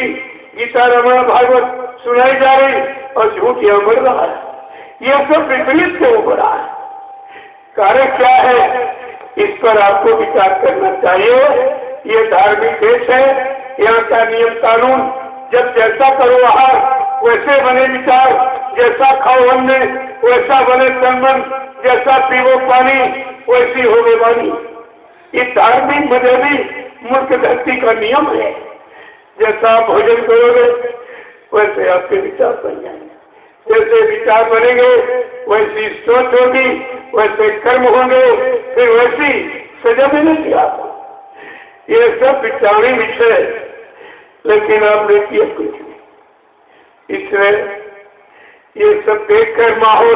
गीता, रामायण, भागवत सुनाई जा रही, और झूठ यहाँ बढ़ रहा है। यह सब विपरीत से हो रहा है। कारण क्या है? इस पर आपको विचार करना चाहिए। ये धार्मिक देश है, यहाँ का नियम कानून, जब जैसा करो आहार वैसे बने विचार, जैसा खाओ अन्न वैसा बने तन मन, जैसा पीवो पानी वैसी हो वाणी। ये धार्मिक मजहबी मुल्क धरती का नियम है। जैसा आप भोजन करोगे वैसे आपके विचार बन जाएंगे, जैसे विचार बनेंगे वैसी सोच होगी, वैसे कर्म होंगे, फिर वैसी सजा मिलेगी आपको। ये सब विचारी विषय, लेकिन आपने किया कुछ नहीं। इसलिए ये सब देखकर माहौल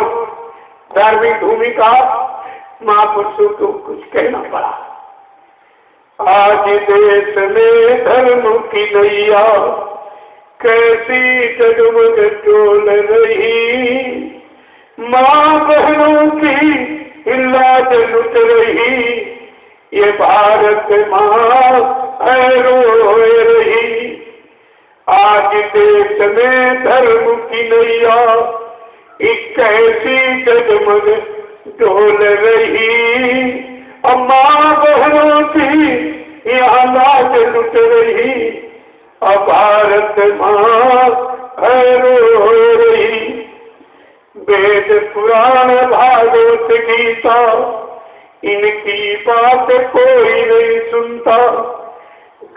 धार्मिक भूमि का महापुरुषों को कुछ कहना पड़ा। आज देश में धर्म की नैया कैसी जगमग डोल रही, माँ बहनों की लाज लुट रही, ये भारत माँ है रो रही। आज देश में धर्म की नैया एक कैसी जगमग डोल रही, और माँ बहनों की यहाँ लाज लुट रही, और भारत माँ है रो रही। वेद पुराण भागवत गीता इनकी बात कोई नहीं सुनता।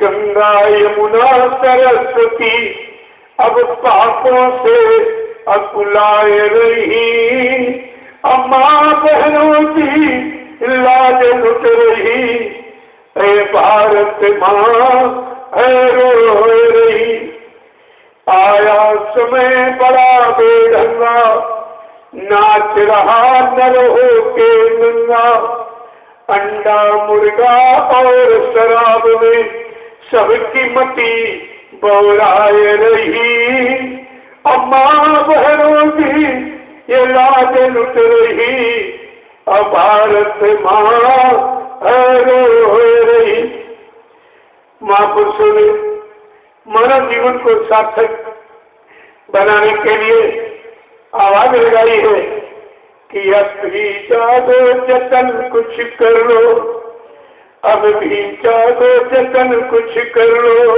गंगा यमुना सरस्वती अब पापों से अकुलाए रही। अम्मा बहनों की लाज लुट रही। ऐ भारत माँ रो रही। आया समय बड़ा बेढंगा, नाच रहा नर होके नंगा। अंडा मुर्गा और शराब में सबकी मती बौराए रही। अम्मा बहनों की ये लाज लुट रही। अब भारत माँ रो रही। महापुरुषों ने मानव जीवन को सार्थक बनाने के लिए आवाज लगाई है कि अब भी जागो जतन कुछ कर लो। अब भी जागो जतन कुछ कर लो।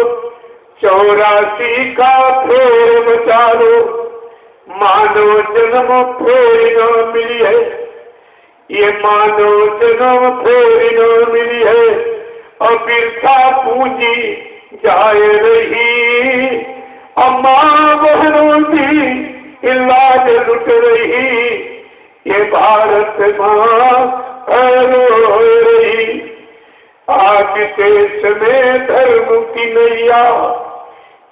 84 का फेर बचा लो। मानव जन्म फेर न मिली है। ये मानव जन्म फेर न मिली है। और बिरसा पूंजी जाए रही। अम्मा बहनों की लाज लुट रही। ये भारत माँ रो रही। आज देश में धर्म की नैया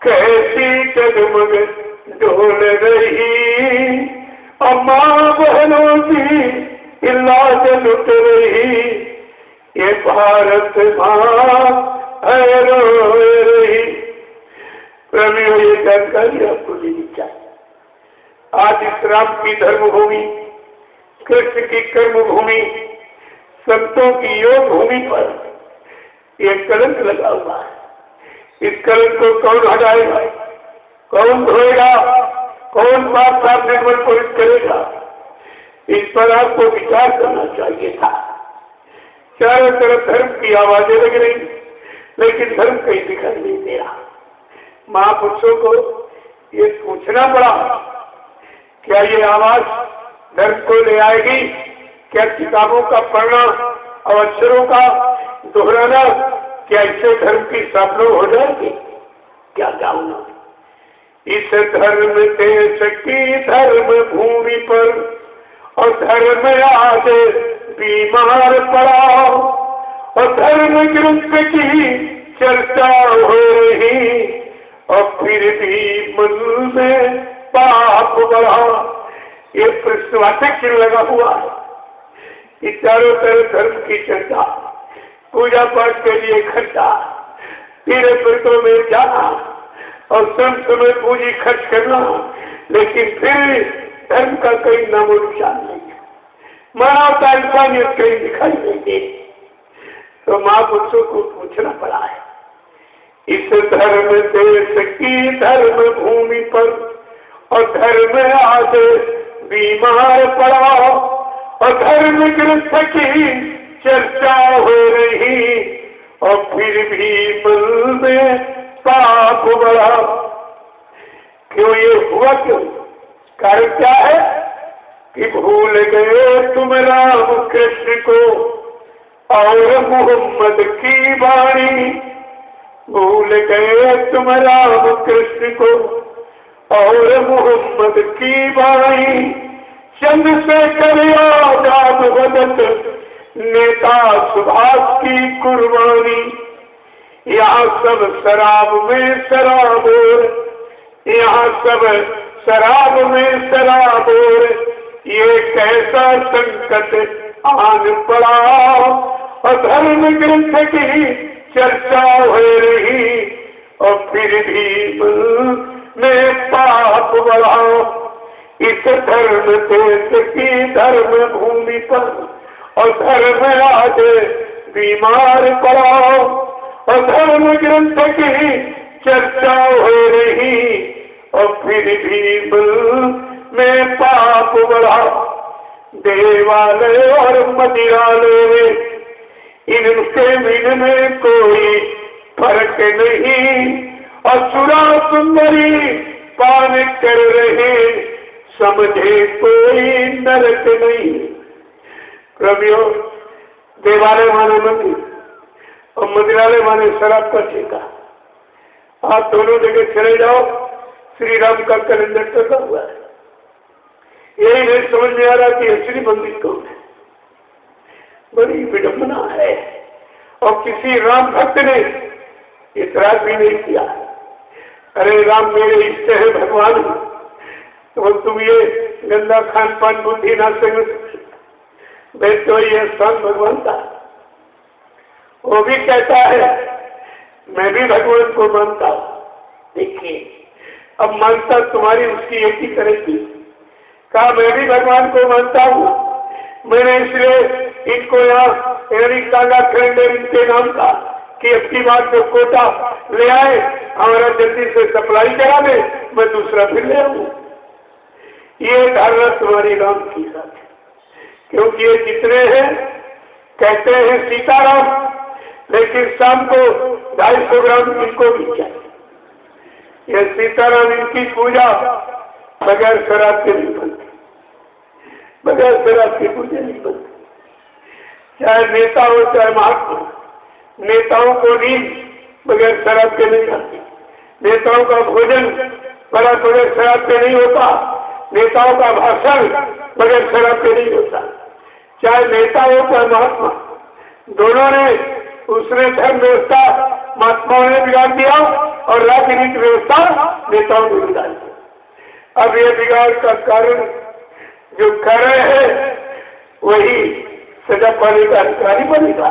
कैसी जगमग डोल रही। अम्मा बहनों की लाज लुट रही। ये भारत माँ रो रही। प्रेमियों, ये जानकारी आपको लेनी चाहिए। आज इस राम की धर्मभूमि, कृष्ण की कर्मभूमि, संतों की योग भूमि पर एक कलंक लगा हुआ है। इस कलंक को कौन हटाएगा? कौन धोएगा? कौन पाप साफ निर्मल पुरुष करेगा? इस पर आपको विचार करना चाहिए था। चारों तरफ धर्म की आवाजें लग रही, लेकिन धर्म कहीं दिखाई नहीं दे रहा। महापुरुषों को ये पूछना पड़ा, क्या ये आवाज धर्म को ले आएगी? क्या किताबों का पढ़ना और अक्षरों का दोहराना, क्या इससे धर्म की स्थापना हो जाएगी? क्या जानना? इस धर्म देश की धर्म भूमि पर और धर्म आज बीमार पड़ा। और धर्म ग्रंथ की चर्चा हो रही। और फिर भी मन में पाप बढ़ा। ये प्रश्नवाचक चिन्ह लगा हुआ है। इस चारों तरफ धर्म की चर्चा, पूजा पाठ के लिए इकट्ठा, तीर्थों में जाना और संत में पूंजी खर्च करना, लेकिन फिर धर्म का कोई नामो निशान नहीं है। मानवता इंसानियत कहीं दिखाई नहीं देती। तो महापुरुषों को पूछना पड़ा है, इस धर्म देश की धर्म भूमि पर और धर्म आज बीमार पड़ा। और धर्म ग्रंथ की चर्चा हो रही। और फिर भी मन में पाप बढ़ा। क्यों ये हुआ? क्यों? कारण क्या है कि भूल गए तुम राम कृष्ण को और मोहम्मद की वाणी। भूल गए तुम राम कृष्ण को और मोहम्मद की वाणी। चंद्रशेखर आजाद भगत नेता सुभाष की कुर्बानी। यहाँ सब शराब में शराबोर, यहाँ सब शराब में शराबोर। ये कैसा संकट आन पड़ा। और धर्म ग्रंथ की चर्चा हो रही। और फिर भी में पाप बढ़ा। इस धर्म देश की धर्म भूमि पर और धर्म आज बीमार पड़ा। और धर्म ग्रंथ की चर्चा हो रही। और फिर भी में पाप बढ़ा। देवालय और मंदिरालय इनके में कोई फर्क नहीं। और सुरा सुंदरी पान कर रहे समझे कोई नरक नहीं। प्रभु देवालय माने मंदिर और मंदिरालय माने शराब का ठेका। आप दोनों जगह चले जाओ, श्री राम का कैलेंडर टका हुआ है। यही नहीं समझ में आ रहा कि असली मंदिर कौन है। बड़ी विडंबना है। और किसी राम भक्त ने इतराज भी नहीं किया। अरे राम मेरे इष्ट है भगवान, तो तुम ये गंदा खान पान बुद्धि ना समझ बैठ तो ये स्थान भगवान का। वो भी कहता है मैं भी भगवान को मानता हूं। देखिए अब मानता तुम्हारी उसकी एक ही तरह की। कहा मैं भी भगवान को मानता हूं। मैंने इसलिए इनको यहाँ काला कैलेंडर इनके नाम का कि अब की बात जो कोटा ले आए हमारा जल्दी से सप्लाई करा दे, मैं दूसरा फिर ले आऊं। ये धारणा तुम्हारी राम की साथ है, क्योंकि ये जितने हैं कहते हैं सीताराम, लेकिन शाम को 250 ग्राम इनको भी चाहिए। ये सीताराम इनकी पूजा बगैर शराब के नहीं बनती, बगैर शराब की पूजा नहीं बनती। चाहे नेता हो चाहे महात्मा, नेताओं को नींद बगैर शराब के नहीं आती। नेताओं का भोजन बगैर शराब के नहीं होता। नेताओं का भाषण बगैर शराब के नहीं होता। चाहे नेता हो चाहे महात्मा, दोनों ने उसने धर्म व्यवस्था महात्माओं ने बिगाड़ दिया और राजनीतिक व्यवस्था नेताओं ने बिगाड़ दिया। अब यह बिगाड़ का कारण जो कर रहे हैं वही सजा पाने का अधिकारी बनेगा,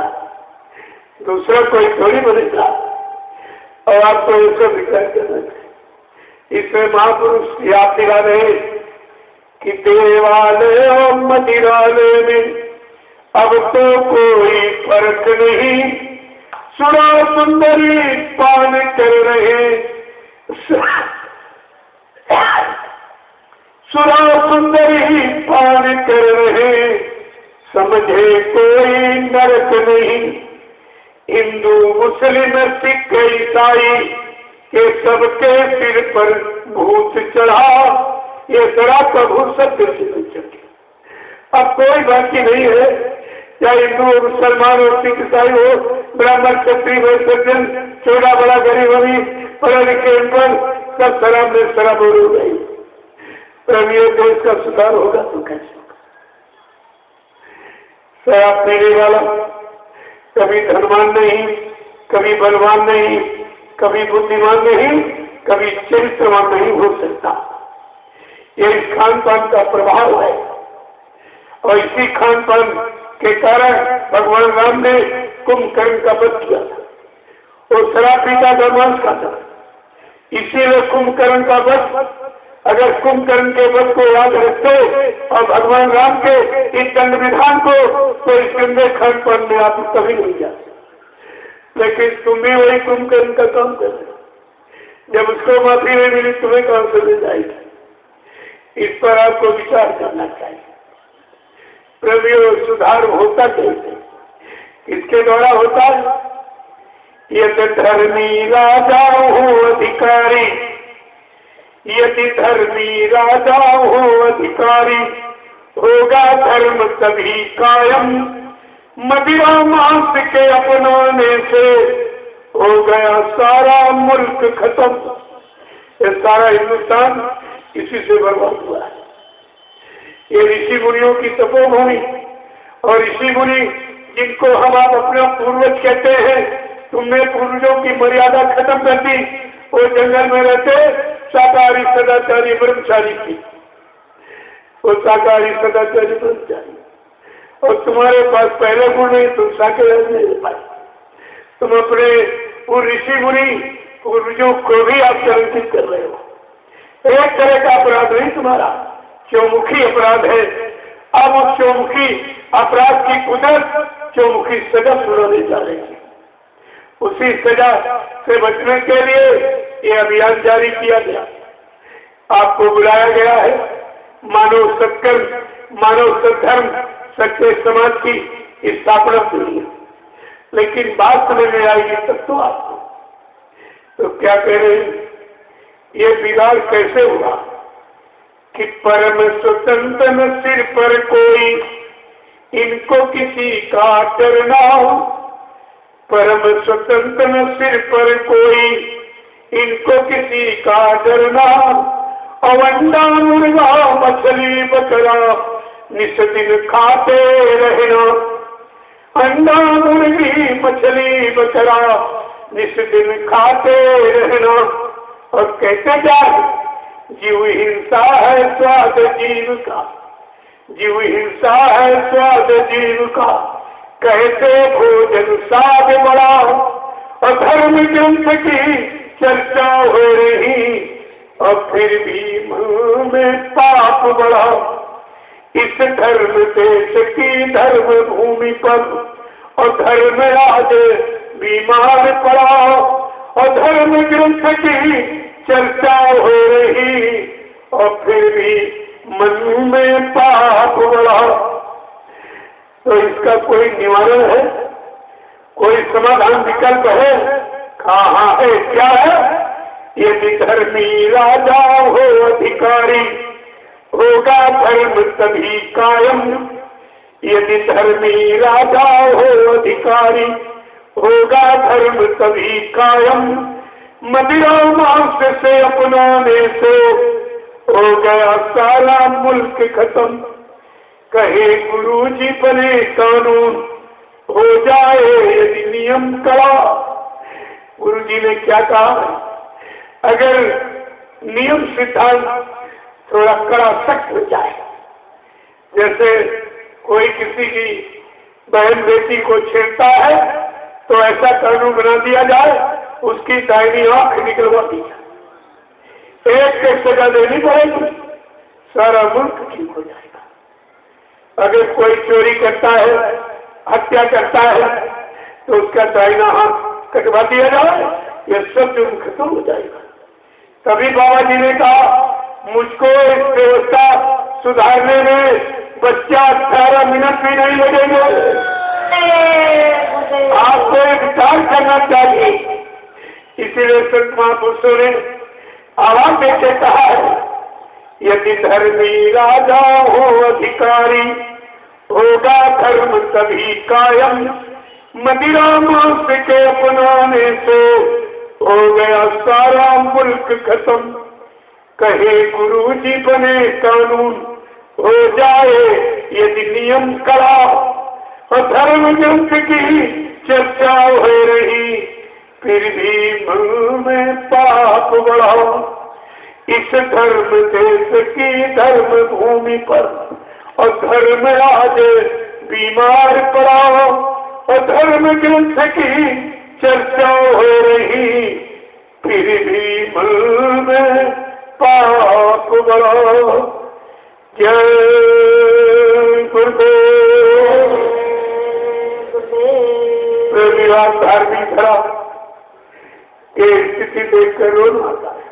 दूसरा कोई थोड़ी बनेगा। और आपको ये सब विचार करना चाहिए। इसमें महापुरुष याद दिला रहे कि देवालय और मंदिरालय में अब तो कोई फर्क नहीं। सुना सुंदरी पान कर रहे, सुना सुंदरी पान कर रहे, समझे कोई नरक नहीं। हिंदू मुस्लिम सिख ईसाई के सबके सिर पर भूत चढ़ा, ये जरा प्रभु सत्य से नहीं चढ़े। अब कोई बाकी नहीं है, चाहे हिंदू मुसलमान और सिख ईसाई हो, ब्राह्मण क्षत्रिय हो, सज्जन छोटा बड़ा गरीब अमीर पढ़े लिखे पर सब शराब में शराब हो गई। प्रभु देश का सुधार होगा तो कैसे? शराब पीने वाला कभी धनवान नहीं, कभी बलवान नहीं, कभी बुद्धिमान नहीं, कभी चरित्रवान नहीं हो सकता। ये इस खान पान का प्रभाव है। और इसी खान पान के कारण भगवान राम ने कुंभकर्ण का वध किया था। वो शराब पीता था, मांस खाता। इसीलिए कुंभकर्ण का वध, अगर कुंभकर्ण के वध को याद रखते और भगवान राम के इस दंड विधान को, तो इस गंदे खान पान में आप कभी नहीं जाते। लेकिन तुम भी वही कुंभकर्ण का काम कर रहे हो। जब उसको माफी नहीं मिली तुम्हें कौन से ले जाएगी? इस पर आपको विचार करना चाहिए। प्रभु सुधार होता कैसे, किसके द्वारा होता है? यदि धर्मी राजा हो अधिकारी, यदि धर्मी राजा हो अधिकारी, होगा धर्म तभी कायम। मदिरा मांस के अपनाने से हो गया सारा मुल्क खत्म। ये सारा हिंदुस्तान इसी से बर्बाद हुआ है। ये ऋषि मुनियों की तपोभूमि, और ऋषि मुनि जिनको हम आप अपना पूर्वज कहते हैं, तुमने पूर्वजों की मर्यादा खत्म कर दी। वो जंगल में रहते शाकाहारी सदाचारी ब्रह्मचारी थी, वो शाकाहारी सदाचारी ब्रह्मचारी। और तुम्हारे पास पहले गुण नहीं, तुम शाकाहारी नहीं रह पाए। तुम अपने वो ऋषि मुनि पूर्वजों को भी आप कलंकित कर रहे हो। एक तरह का अपराध नहीं तुम्हारा, चौमुखी अपराध है। अब उस चौमुखी अपराध की कुदरत चौमुखी सजा सुनाने जा रही है। उसी सजा से बचने के लिए ये अभियान जारी किया गया। आपको बुलाया गया है मानव सत्कर्म, मानव सद्धर्म, सच्चे समाज की स्थापना के लिए। लेकिन बात समझ में आएगी तब तो आपको। तो क्या कह रहे हैं, ये बिगाड़ कैसे हुआ कि परम स्वतंत्र न सिर पर कोई, इनको किसी का डर ना हो। परम स्वतंत्र न सिर पर कोई, इनको किसी का डर ना हो। अंडा मुर्गा मछली बकरा निस दिन खाते रहना। अंडा मुर्गी मछली बकरा निस दिन खाते रहना। और कहते जाए, जीव हिंसा है स्वाद जीव का, जीव हिंसा है स्वाद जीव का, कहते भोजन साग बढ़ाओ। और धर्म ग्रंथ की चर्चा हो रही, और फिर भी मुंह में पाप बढ़ाओ। इस धर्म देश की धर्म भूमि पर और धर्म राज बीमार पड़ाओ। और धर्म ग्रंथ की चर्चा हो रही, और फिर भी मन में पाप बढ़ाओ। तो इसका कोई निवारण है, कोई समाधान विकल्प है? कहाँ है, क्या है? यदि धर्मी राजा हो अधिकारी, होगा धर्म तभी कायम। यदि धर्मी राजा हो अधिकारी, होगा धर्म तभी कायम। मदिरा मांस से अपनाने से हो गया सारा मुल्क खत्म। कहे गुरुजी बने कानून, हो जाए यदि नियम कड़ा। गुरुजी ने क्या कहा? अगर नियम सिद्धांत थोड़ा कड़ा सख्त हो जाए, जैसे कोई किसी की बहन बेटी को छेड़ता है तो ऐसा कानून बना दिया जाए, उसकी दाहिनी आंख निकलवा दी जाए, एक सजा देनी पड़ेगी, सारा मुल्क ठीक हो जाएगा। अगर कोई चोरी करता है, हत्या करता है, तो उसका दाहिना हाथ कटवा दिया जाए, यह सब जुर्म खत्म हो जाएगा। तभी बाबा जी ने कहा, मुझको इस व्यवस्था सुधारने में बच्चा 18 मिनट भी नहीं लगेंगे। आपको विचार करना चाहिए। इसीलिए संत महापुरुषों ने आवाज देके कहा है, यदि धर्मी राजा हो अधिकारी, होगा धर्म तभी कायम। मदिरा मांस के अपनाने से हो गया सारा मुल्क खत्म। कहे गुरुजी बने कानून, हो जाए यदि नियम कड़ा। और धर्म ग्रंथ की चर्चा हो रही, फिर भी मन में पाप बढ़ाओ। इस धर्म देश की धर्म भूमि पर और धर्म राज बीमार पड़ाओ। और धर्म ग्रंथ की चर्चा हो रही, फिर भी मन में पाप बढ़ाओ। जय गुरुदेव। विवाद धार्मिक धरा की स्थिति देखकर रोना आता है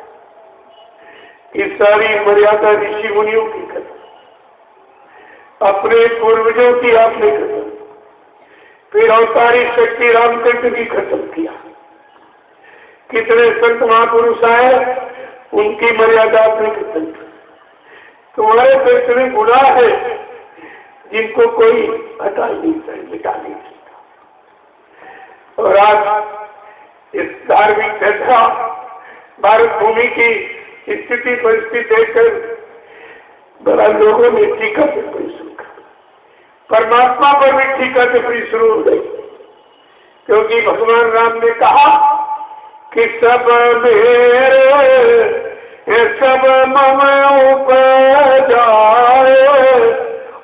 कि सारी मर्यादा ऋषि मुनियों की खत्म, अपने पूर्वजों की आपने खत्म, फिर अवतारी शक्ति रामकृष्ण की खत्म किया। कितने संत महापुरुष आए, उनकी मर्यादा आपने खत्म की। तुम्हारे तो इतने गुनाह है जिनको कोई हटा नहीं सकता, मिटा नहीं सकता। और आज इस धार्मिक चर्चा भारत भूमि की स्थिति परिस्थिति देखकर बड़ा लोगों ने टीका टिप्पणी शुरू कर, परमात्मा पर भी टीका टिप्पणी शुरू हो गई। क्योंकि भगवान राम ने कहा कि सब मेरे सब मम उपजाए,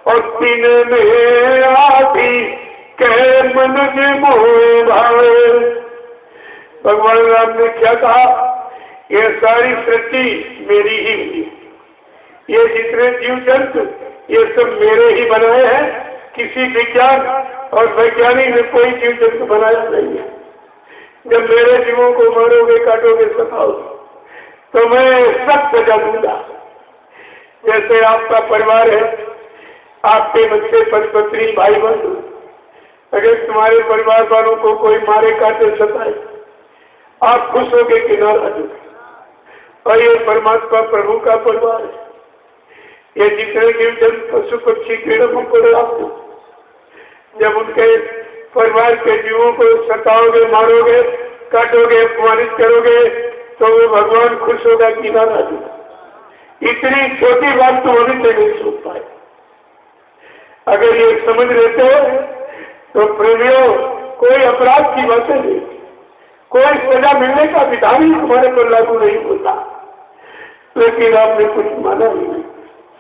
और तीन में आदि के मनुज मोह भाए। भगवान राम ने क्या कहा? ये सारी सृष्टि मेरी ही हुई, ये जितने जीव जंतु ये सब मेरे ही बनाए हैं। किसी विज्ञान और वैज्ञानिक ने कोई जीव जंतु बनाया नहीं है। जब मेरे जीवों को मारोगे, काटोगे, सताओगे, तो मैं सब सजा दूंगा। जैसे आपका परिवार है, आपके बच्चे, पति पत्नी, भाई बंधु, अगर तुम्हारे परिवार वालों को कोई मारे, काटे, सताए, आप खुश होगे कि नाराज होगे? और ये परमात्मा प्रभु का परिवार है, ये जितने जीव पशु पक्षी कीड़े मकोड़े आपको जब उनके परिवार के जीवों को सताओगे, मारोगे, काटोगे, अपमानित करोगे तो वो भगवान खुश होगा कि नाराज होगा? इतनी छोटी बात तो अभी तक नहीं सुन पाए। अगर ये समझ लेते हो तो प्रेमियों कोई अपराध की बातें नहीं, कोई सजा मिलने का विधान ही तुम्हारे पर लागू नहीं होता। लेकिन आपने कुछ माना ही नहीं,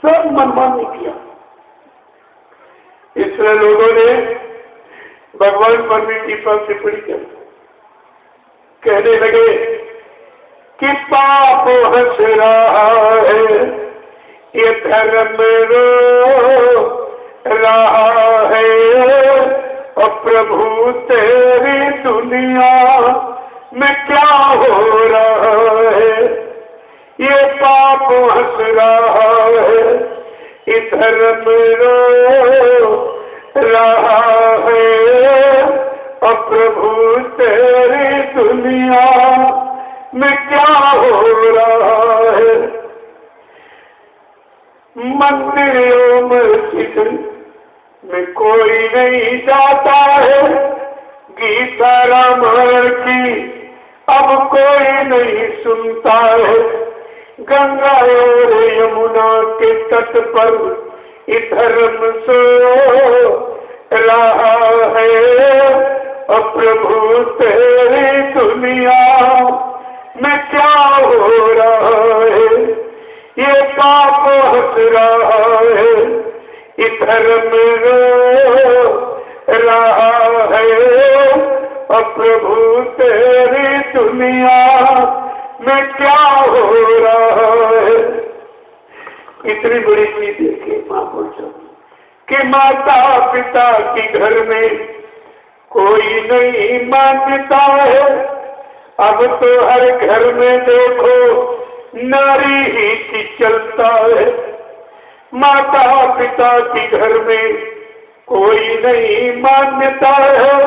सब मनमानी किया। इसलिए लोगों ने भगवान पर भी टीपा टिप्पणी कर कहने लगे कि पाप हंस रहा है, ये धर्म रो रहा है, और प्रभु तेरी दुनिया में क्या हो रहा है? ये पाप हंस रहा है, इधर रो रहा है, और प्रभु तेरी दुनिया में क्या हो रहा है? मंदिरों मस्जिद में कोई नहीं जाता है, गीता रामायण की अब कोई नहीं सुनता है, गंगा और यमुना के तट पर धर्म सो रहा है, और प्रभु तेरी दुनिया में क्या हो रहा है? ये पाप हंस रहा है, इधर में रो रहा है, और प्रभु तेरी दुनिया में क्या हो रहा है? इतनी बड़ी चीज देखिए माँ बोलो कि माता पिता की घर में कोई नहीं मानता है। अब तो हर घर में देखो नारी ही की चलता है। माता पिता की घर में कोई नहीं मान्यता है।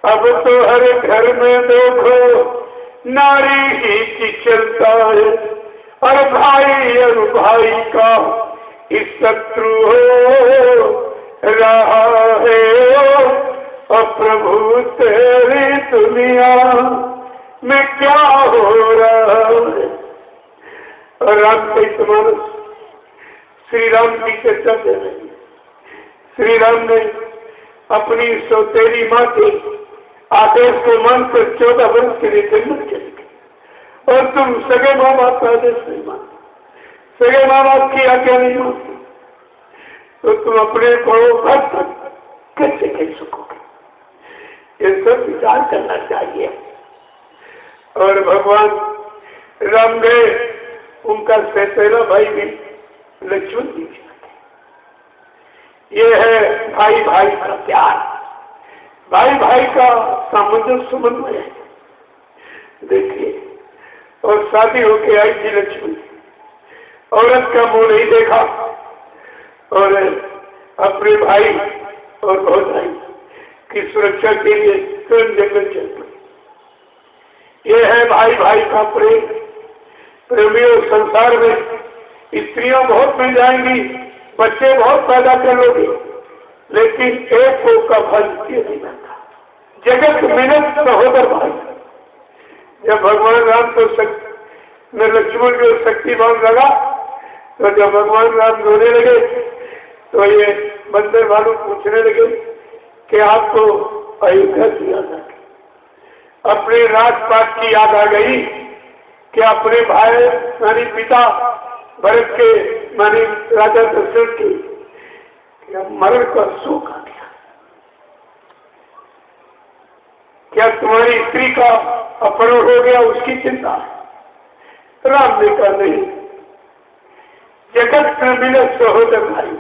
अब तो हर घर में देखो नारी ही की चलता है। और भाई का इस शत्रु हो रहा है, और प्रभु तेरी दुनिया में क्या हो रहा है? और रामचरित मानस श्री राम की चर्चा कर रही है। श्री राम ने अपनी सौतेरी माँ के आदेश को मानकर 14 वर्ष के लिए जन्नत चले गए। और तुम सगे माँ बाप का आदेश नहीं मानते, सगे माँ बाप की आज्ञा नहीं मानते, तो तुम अपने को घर तक कैसे कह सकोगे? ये सब विचार करना चाहिए। और भगवान राम ने उनका सौतेला भाई भी लक्ष्मण जी। ये है भाई भाई का प्यार, भाई भाई का सामंजस्य समन्वय है। देखिए, और शादी होके आई थी लक्ष्मण, औरत का मुंह नहीं देखा और अपने भाई और भौजाई की सुरक्षा के लिए स्वयं जंगल चल पड़ी। ये है भाई भाई का प्रेम। प्रेमियों, संसार में स्त्रियां बहुत मिल जाएंगी, बच्चे बहुत पैदा कर लोगे, लेकिन एक को का फल ये नहीं मिलता। जगत मिलत सहोदर भाई। जब भगवान राम को में लक्ष्मण को शक्तिमान लगा, तो जब भगवान राम रोने लगे तो ये बंदर वालों पूछने लगे कि आपको अयोध्या की याद आ गई, अपने राजपाट की याद आ गई, कि अपने भाई मानी पिता भरत के मानी राजा दशरथ के मरण का शोक आ गया। क्या तुम्हारी स्त्री का अपहरण हो गया, उसकी चिंता? राम ने कहा नहीं, जगत में मिले सहोदर भाई,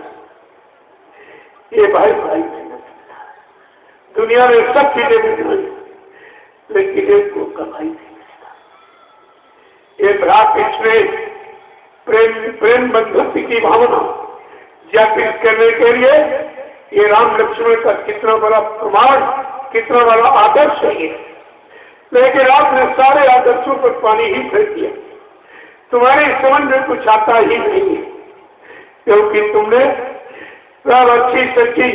ये भाई भाई नहीं मिलता। दुनिया में सब चीजें मिल रही, लेकिन एक को का भाई नहीं मिलता। ये भ्रात इसमें प्रेम बंधुत्व की भावना जागृत करने के लिए ये राम लक्ष्मण का कितना बड़ा प्रमाण, कितना बड़ा आदर्श है ये। लेकिन आपने सारे आदर्शों पर पानी ही फेंक दिया। तुम्हारे समझ में कुछ आता ही नहीं है। क्योंकि तुमने सब अच्छी सच्ची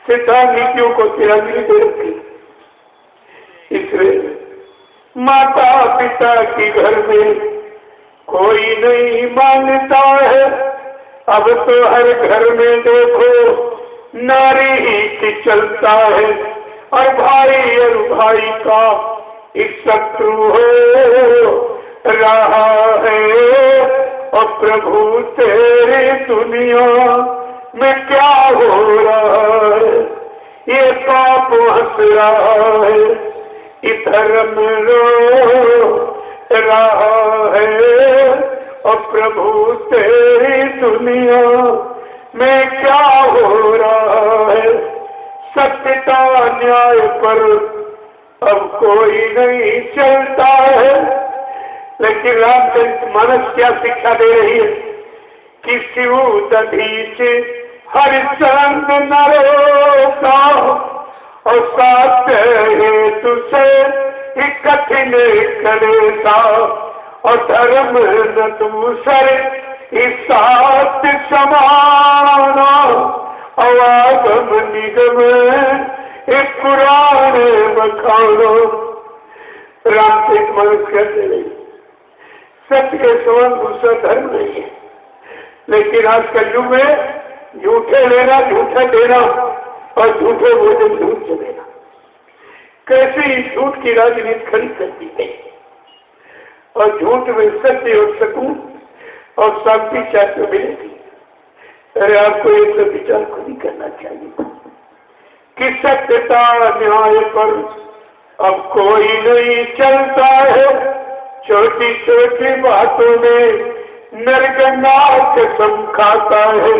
सिद्धांत नीतियों को तिरंगी दे रखी। इसलिए माता पिता की घर में कोई नहीं मानता है। अब तो हर घर में देखो नारी ही चलता है, और भाई का एक शत्रु हो रहा है। और प्रभु तेरी दुनिया में क्या हो रहा है, ये पाप हंस रहा है, इधर में रो रहा है। और प्रभु तेरी दुनिया में क्या हो रहा है, सत्यता न्याय पर अब कोई नहीं चलता है। लेकिन रामचरितमानस क्या शिक्षा दे रही है कि शिव दधीच हरिश्चंद्र नरोता, और सत्य हेतु से कठिन करेता, और धर्म न दूसरे इस सत्य समाना। अवागम निगम एक पुराण बखानो। रामचरितमानस कहते नहीं, सत्य के समान दूसरा धर्म नहीं है। लेकिन आज के युग में झूठे लेना, झूठा देना, और झूठे भोजन झूठ से देना, कैसी झूठ की राजनीति खड़ी कर दी गई। और झूठ में सत्य और सकून और शांति चाहते मिलेगी। अरे आपको ये सब विचार खुद ही करना चाहिए कि सत्यता न्याय पर अब कोई नहीं चलता है। छोटी छोटी बातों में नरगंगा कसम खाता है।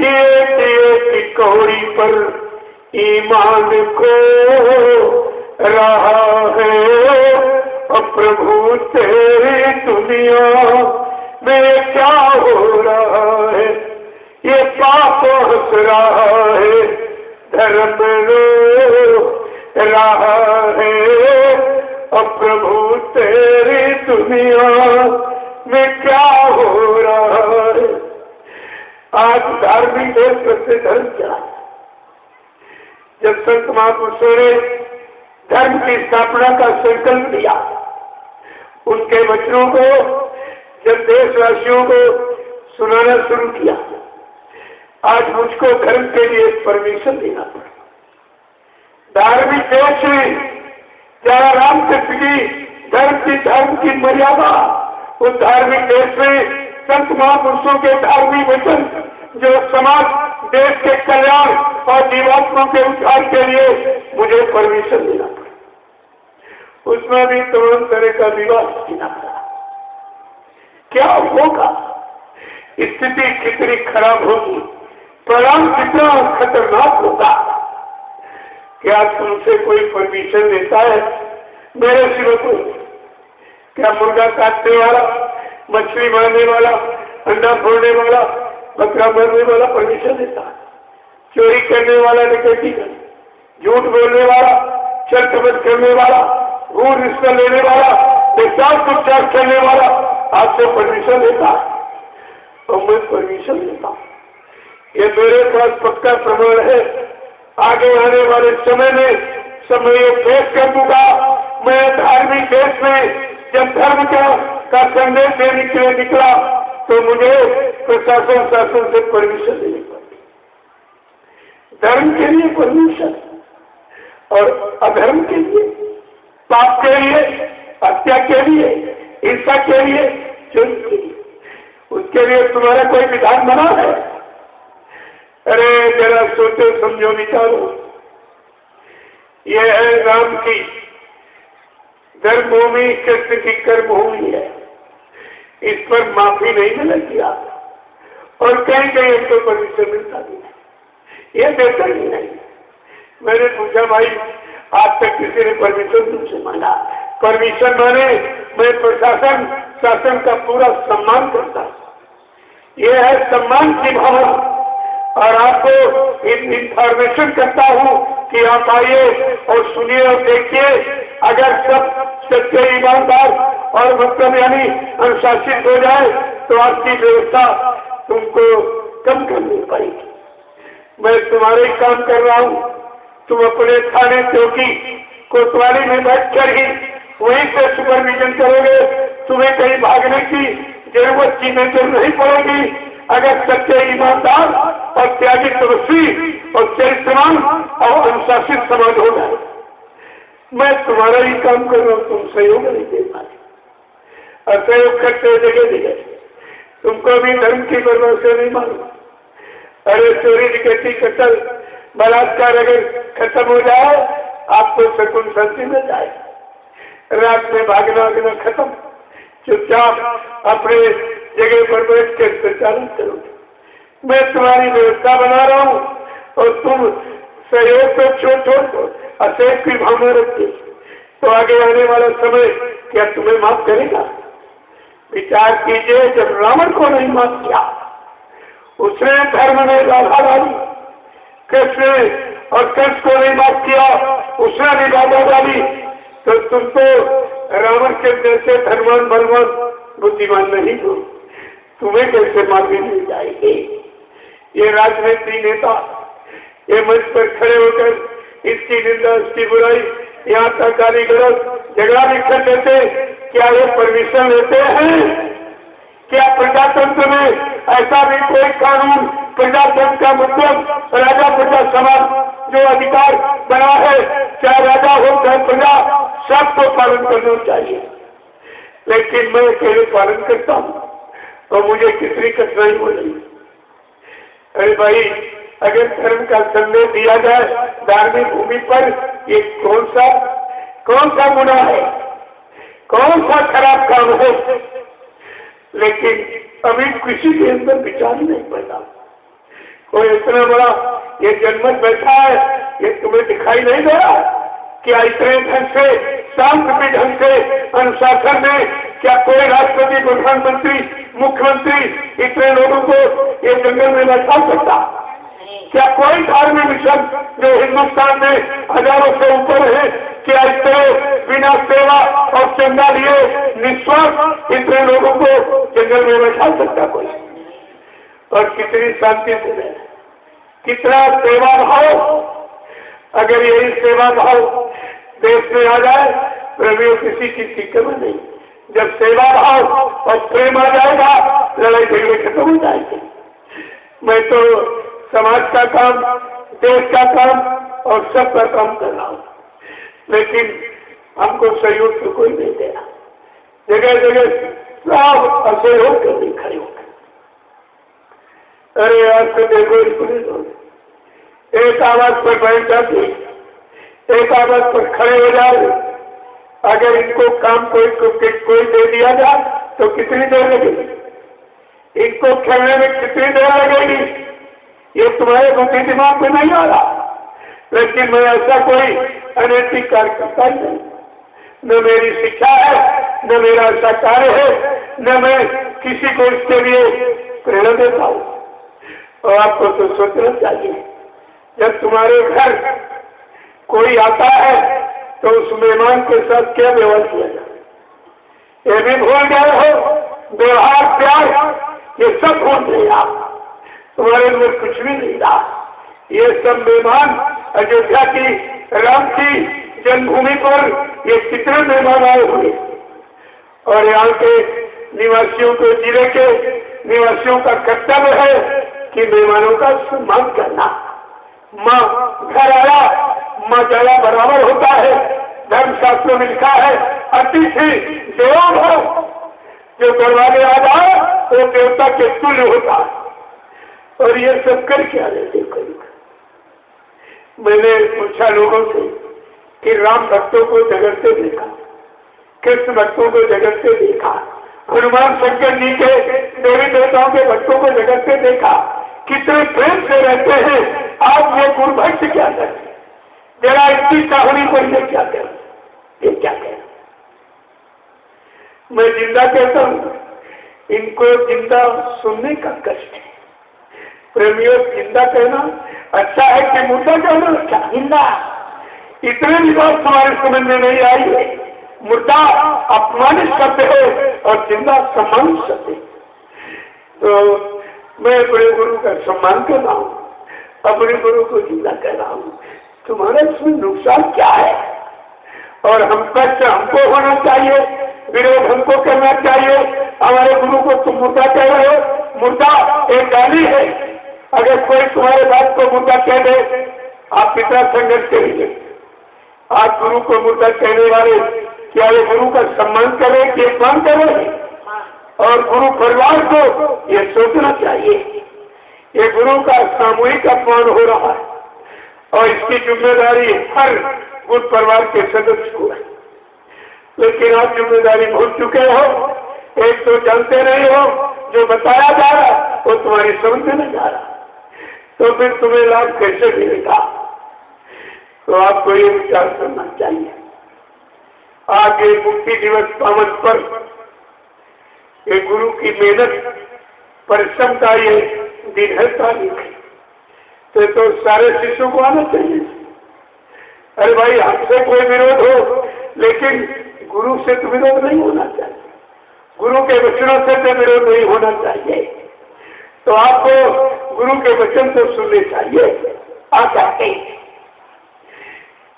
एक कौड़ी पर ईमान खो रहा है। और प्रभु तेरी दुनिया में क्या हो रहा है, ये पाप हंस रहा है, धर्म रो रहा है। और प्रभु तेरी दुनिया में क्या हो रहा है। आज धार्मिक देश से धर्म क्या है। जब संत महापुरुषों ने धर्म की स्थापना का संकल्प लिया, उनके वचनों को जब देशवासियों को सुनाना शुरू किया, आज मुझको धर्म के लिए परमिशन देना पड़ा। धार्मिक देश में जहाँ रामकृष्ण की धर्म की मर्यादा, उस धार्मिक देश में संत महापुरुषों के धार्मिक वचन जो समाज देश के कल्याण और जीवात्मा के उद्धार के लिए मुझे परमिशन देना पड़ा। उसमें भी तमाम तरह का विवाद देना पड़ा। क्या होगा, स्थिति कितनी खराब होगी, परिणाम कितना खतरनाक होगा। क्या तुमसे कोई परमिशन देता है मेरे सिवा कोई? क्या मुर्गा काटने वाला, मछली मारने वाला, अंडा फोड़ने वाला, बकरा मारने वाला परमिशन देता है? चोरी करने वाला, डकैती करने, झूठ बोलने वाला, छल कपट करने वाला, घूस रिश्ता लेने वाला, बेचार करने वाला आपसे परमिशन देता है और मैं परमिशन देता हूँ। ये मेरे पास पक्का प्रमाण है। आगे आने वाले समय में सब मैं ये पेश कर दूंगा। मैं धार्मिक देश में जब धर्म का संदेश देने के लिए निकला तो मुझे प्रशासन शासन से परमिशन लेनी पड़ी। धर्म के लिए परमिशन और अधर्म के लिए, पाप के लिए, हत्या के लिए, हिंसा के लिए, चोरी के लिए, उसके लिए तुम्हारा कोई विधान बना है? अरे जरा सोचो, समझो, विचारो। यह है राम की धर्मभूमि, कृष्ण की कर्मभूमि है। इस पर माफी नहीं मिलेगी आप। और कहीं कहीं हमको परमिशन मिलता भी नहीं, ये देता ही नहीं। मैंने पूछा, भाई आज तक किसी ने परमिशन तुमसे मांगा? परमिशन माने मैं प्रशासन शासन का पूरा सम्मान करता हूँ। यह है सम्मान की भावना। और आपको इंफॉर्मेशन करता हूँ कि आप आइए और सुनिए और देखिए। अगर सब सच्चे, ईमानदार और मतलब यानी अनुशासित हो जाए तो आपकी व्यवस्था तुमको कम करनी पड़ेगी। मैं तुम्हारे ही काम कर रहा हूँ, तुम अपने थाने चौकी कोतवाली में बैठ कर ही वहीं से सुपरविजन करोगे। तुम्हें कहीं भागने की जरूरत की नजर नहीं पड़ेगी। अगर सच्चे ईमानदार और त्यागी तपस्वी और चरित्रवान और अनुशासित समाज होगा, मैं तुम्हारा ही काम कर रहा हूँ, तुम सहयोग नहीं दे पाए। असहयोग करते जगह जगह तुमको भी धर्म की परवाह से नहीं मालूम। अरे चोरी डकैती कत्ल बलात्कार अगर खत्म हो जाए, आपको सुकून शांति मिल जाए। रात में भागना भागना खत्म, चुपचाप अपने जगह पर बैठ के संचालन करो। मैं तुम्हारी व्यवस्था बना रहा हूँ और तुम सहयोग को छोड़ दो, असहयोग की भावना रखते, तो आगे आने वाला समय क्या तुम्हें माफ करेगा? विचार कीजिए, जब रावण को नहीं माफ किया, उसने धर्म में बाधा डाली, कृष्ण और कृष्ण को नहीं माफ किया, उसने भी बाधा डाली, तो तुम तो रावण के जैसे धर्मवान बलवान बुद्धिमान नहीं हो, तुम्हें कैसे माफी मिल जाएगी? ये राजनीति नेता ये मंच पर खड़े होकर इसकी निंदा, इसकी बुराई, यहाँ तक गाली गलौज झगड़ा भी कर देते। क्या ये परमिशन लेते हैं? क्या प्रजातंत्र में ऐसा भी कोई कानून, प्रजातंत्र का मतलब राजा प्रजा समाज जो अधिकार बना है, चाहे राजा हो चाहे प्रजा, सबको पालन करना चाहिए। लेकिन मैं अकेले पालन करता हूँ तो मुझे कितनी कठिनाई हो रही। अरे भाई, अगर धर्म का संदेश दिया जाए धार्मिक भूमि पर, ये कौन सा गुनाह है, कौन सा खराब काम है? लेकिन अभी किसी के अंदर विचार नहीं पैदा। कोई इतना बड़ा ये जनमत बैठा है, ये तुम्हें दिखाई नहीं दे रहा? क्या इतने ढंग से, शांति ढंग से, अनुशासन में क्या कोई राष्ट्रपति, प्रधानमंत्री, मुख्यमंत्री इतने लोगों को ये जंगल में बैठा सकता? क्या कोई धार्मिक मिशन जो हिंदुस्तान में हजारों से ऊपर है, क्या इतने बिना सेवा और चंदा लिए निस्वार्थ इतने लोगों को जंगल में बैठा सकता कोई? और कितनी शांति से रहे, कितना सेवा भाव। अगर यही सेवा भाव देश में आ जाए, प्रभु किसी चीज की कमी नहीं। जब सेवा भाव और प्रेम आ जाएगा, लड़ाई झगड़े खत्म हो जाएंगे। मैं तो समाज का काम, देश का काम और सबका काम कर रहा हूँ, लेकिन हमको सहयोग तो कोई नहीं दे रहा। जगह जगह सब असहयोग कर नहीं खड़े होकर। अरे आज तो देखो, पुलिस एक आवाज पर बैठ जाती, एक आवाज पर खड़े हो जाए। अगर इनको काम कोई दे दिया जाए तो कितनी देर लगेगी? इनको खेलने में कितनी देर लगेगी? ये तुम्हारे बुद्धि दिमाग में नहीं आ रहा। लेकिन मैं ऐसा कोई अनैतिक कार्य करता ही नहीं। न मेरी शिक्षा है, न मेरा ऐसा कार्य है, न मैं किसी को इसके लिए प्रेरणा देता हूँ। और आपको तो सोचना चाहिए, जब तुम्हारे घर कोई आता है तो उस मेहमान के साथ क्या व्यवहार किया जाए, ये भी भूल गए हो। व्यवहार, प्यार, ये सब भूल गए आप। तुम्हारे अंदर कुछ भी नहीं रहा। ये सब मेहमान अयोध्या की, राम की जन्मभूमि पर ये कितने मेहमान आए हुए, और यहाँ के निवासियों को, जिले के निवासियों का कर्तव्य है कि मेहमानों का सम्मान करना। माँ घर आया, माँ जाला बराबर होता है। धर्मशास्त्र में लिखा है, अतिथि देवो भव। जो दरवाजे आ जाए वो देवता के तुल्य होता है। और ये सब कर क्या लेते? मैंने पूछा लोगों से कि राम भक्तों को झगड़ते देखा, कृष्ण भक्तों को झगड़ते देखा, हनुमान शंकर जी के देवी देवताओं के भक्तों को झगड़ते देखा, कितने प्रेम से रहते हैं। आप ये गुरुभक्त क्या करते? जरा इसकी कहानी पर ये क्या कह, ये क्या कह? मैं जिंदा कहता हूँ, इनको जिंदा सुनने का कष्ट है। प्रेमियों, जिंदा कहना अच्छा है कि मुर्दा कहना अच्छा? जिंदा। इतने भी बात तुम्हारे समझ में नहीं आई है। मुर्दा अपमानित शब्द है और जिंदा सम्मानित शब्द है। तो मैं अपने गुरु का सम्मान कर रहा हूँ, अपने गुरु को जिंदा कर रहा हूँ, तुम्हारा इसमें नुकसान क्या है? और हम कष्ट हमको होना चाहिए, विरोध हमको करना चाहिए। हमारे गुरु को तुम मुर्दा कह रहे हो। मुर्दा एक गाली है। अगर कोई तुम्हारे बात को मुर्दा कह दे, आप कितना संघर्ष करेंगे? आप गुरु को मुर्दा कहने वाले क्या ये गुरु का सम्मान करें कि अपमान करें? और गुरु परिवार को ये सोचना चाहिए, ये गुरु का सामूहिक अपमान हो रहा है और इसकी जिम्मेदारी हर गुरु परिवार के सदस्य को है। लेकिन आप जिम्मेदारी भूल चुके हो। एक तो जानते नहीं हो, जो बताया जा रहा है वो तुम्हारी समझ में नहीं जा रहा, तो फिर तुम्हें लाभ कैसे मिलेगा? तो आपको ये विचार करना चाहिए। आज ये मुक्ति दिवस पावन पर ये गुरु की मेहनत परिश्रम का ये दिन है, तारीख है, तो सारे शिष्यों को आना चाहिए। अरे भाई, हमसे कोई विरोध हो, लेकिन गुरु से तो विरोध नहीं होना चाहिए, गुरु के वचनों से तो विरोध नहीं होना चाहिए। तो आपको गुरु के वचन तो सुनने चाहिए। आप चाहते हैं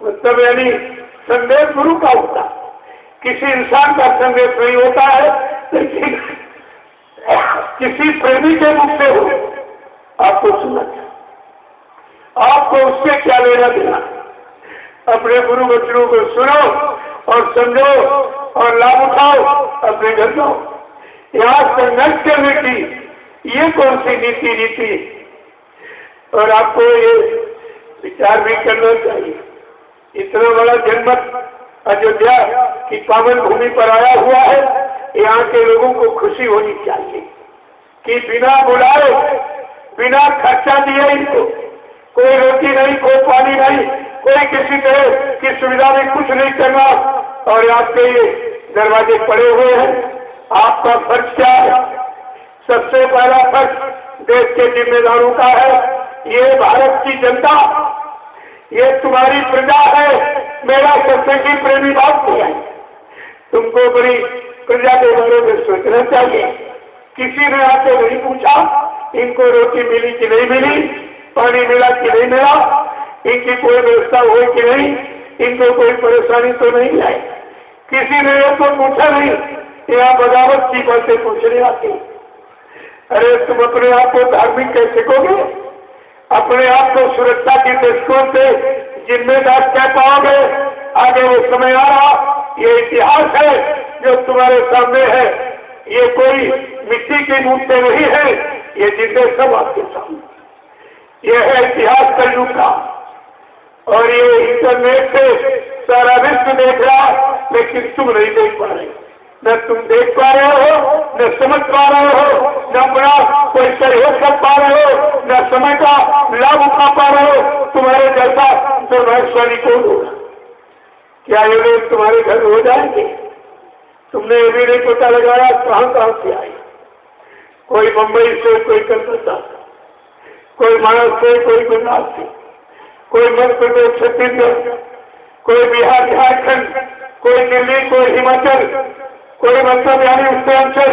मतलब यानी संदेश गुरु का होता, किसी इंसान का संदेश नहीं होता है, लेकिन किसी प्रेमी के मुख से हो, आपको सुनना चाहिए। आपको उससे क्या लेना देना? अपने गुरु वचनों को सुनो और समझो और लाभ उठाओ, अपने घर जाओ। यहाँ संघर्ष करने की ये कौन सी नीति? और आपको ये विचार भी करना चाहिए। इतना बड़ा जनमत अयोध्या की पावन भूमि पर आया हुआ है, यहाँ के लोगों को खुशी होनी चाहिए कि बिना बुलाए, बिना खर्चा दिए इनको कोई रोटी नहीं, कोई पानी नहीं, कोई किसी तरह की सुविधा में कुछ नहीं करना, और आपके ये दरवाजे पड़े हुए हैं। आपका फर्ज क्या है? सबसे पहला फर्ज देश के जिम्मेदारों का है। ये भारत की जनता, ये तुम्हारी प्रजा है। मेरा सत्संगी प्रेमी बात नहीं है, तुमको बड़ी प्रजा के बारे में सोचना चाहिए। किसी ने आपको नहीं पूछा इनको रोटी मिली कि नहीं मिली, पानी मिला कि नहीं मिला, इनकी कोई व्यवस्था हुई कि नहीं, इनको कोई परेशानी तो नहीं आई। किसी ने ये तो पूछा नहीं। यहाँ बगावत की बातें पूछने आती। अरे तुम अपने आप को धार्मिक कैसे कहोगे? अपने आप को सुरक्षा की दृष्टिकोण से जिम्मेदार कह पाओगे? आगे वो समय आ रहा, ये इतिहास है जो तुम्हारे सामने है। ये कोई मिट्टी की मूर्ति नहीं है, ये जिंदे सब आपके सामने। ये है इतिहास का युग का, और ये इंटरनेट से सारा विश्व देख रहा, लेकिन तुम नहीं देख पा रहे। न तुम देख पा रहे हो, न समझ पा रहे हो, न अपना कोई सहयोग कर पा रहे हो, न समय का लाभ उठा पा रहे हो। तुम्हारे जैसा दुर्भाग्यशाली कौन होगा? क्या ये लोग तुम्हारे घर हो जाएंगे? तुमने ये भी नहीं पता लगाया कहाँ से आए। कोई मुंबई से, कोई कलकत्ता से, कोई महाराष्ट्र से, कोई गुजरात से, कोई मध्य प्रदेश, छत्तीसगढ़, कोई बिहार, झारखंड, कोई दिल्ली, कोई हिमाचल, कोई मतलब यानी उत्तरांचल,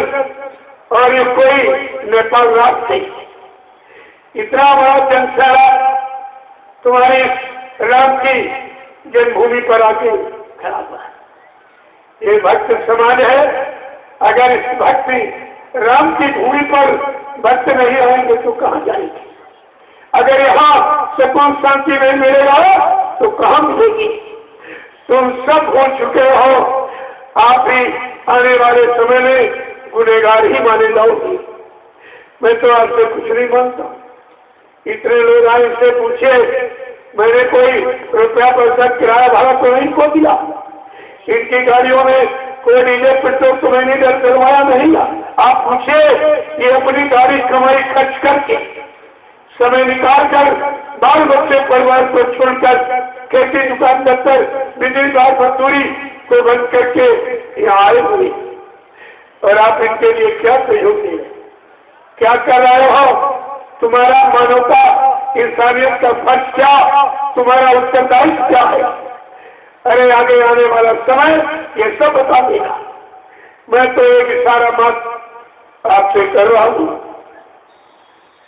और ये कोई नेपाल राज्य से। इतना बड़ा जनसैला तुम्हारी राम की जन्मभूमि पर आके खड़ा हुआ है। ये भक्त समाज है। अगर इस भक्ति राम की भूमि पर भक्त नहीं आएंगे तो कहाँ जाएंगे? अगर यहाँ सुकून शांति नहीं मिलेगा तो कहाँ मिलेगी? तुम सब हो चुके हो, आप भी आने वाले समय में गुनहगार ही माने जाओगे। मैं तो आपसे कुछ नहीं मानता। इतने लोग आए, इससे पूछे, मैंने कोई रुपया पैसा किराया भाड़ा तो नहीं खो दिया। इनकी गाड़ियों में कोई डीजल पेट्रोल तो मैंने डलवाया नहीं। आप पूछे, ये अपनी गाड़ी कमाई खर्च करके समय निकाल कर बाल बच्चे परिवार को छोड़कर खेती दुकान दफ्तर बिजलीदार मजदूरी को बंद करके यहाँ आए हुए, और आप इनके लिए क्या सहयोग दिए? क्या कर रहे हो? तुम्हारा मानवता इंसानियत का फर्ज क्या, तुम्हारा उत्तरदायित्व क्या है? अरे आगे आने वाला समय ये सब बता देगा। मैं तो एक इशारा मत आपसे कर रहा हूँ।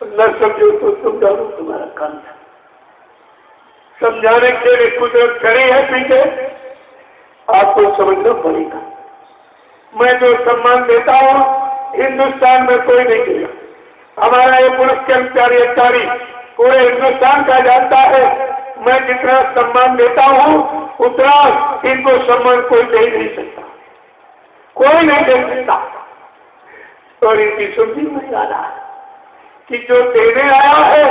न समझो तो समझाओ, तुम्हारा काम था। समझाने के लिए कुदरत खड़ी है पीछे, आपको समझना पड़ेगा। मैं जो सम्मान देता हूँ हिंदुस्तान में कोई नहीं देगा। हमारा ये पुलिस कर्मचारी अधिकारी पूरे हिंदुस्तान का जानता है, मैं जितना सम्मान देता हूँ उतना इनको सम्मान कोई दे नहीं सकता, कोई नहीं दे सकता। और इनकी समझी नहीं आ रहा कि जो देने आया है,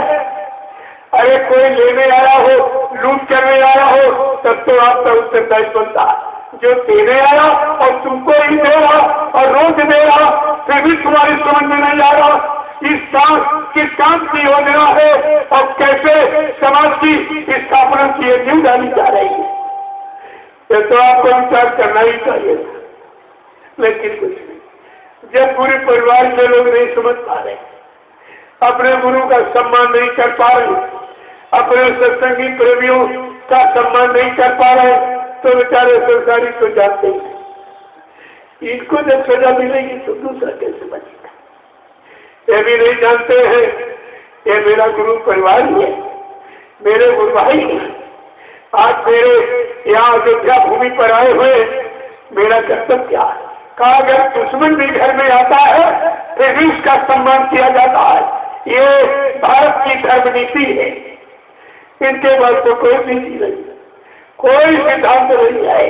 अरे कोई लेने आया हो, लूट करने आया हो, तब तो आपका उत्तरदायित्व बनता है। जो देने आया और तुमको ही दे रहा और रोज दे रहा, फिर भी तुम्हारी समझ में नहीं आ रहा किस काम की योजना है और कैसे समाज की स्थापना की नींव डाली जा रही है। ये तो आपको विचार करना ही चाहिए, लेकिन कुछ नहीं। जब पूरे परिवार के लोग नहीं समझ पा रहे, अपने गुरु का सम्मान नहीं कर पा रहे, अपने सत्संगी प्रेमियों का सम्मान नहीं कर पा रहे, तो बेचारे सरकारी तो जानते ही। इनको जब सजा मिलेगी तो दूसरा कैसे बचेगा? ये भी नहीं जानते हैं ये मेरा गुरु परिवार ही है, मेरे गुरु भाई है। आज मेरे यहाँ अयोध्या भूमि पर आए हुए मेरा कर्तव्य क्या है? कहा अगर दुश्मन भी घर में आता है फिर भी उसका सम्मान किया जाता है। ये भारत की धर्म नीति है, इनके बाद तो कोई नीति नहीं, कोई सिद्धांत नहीं है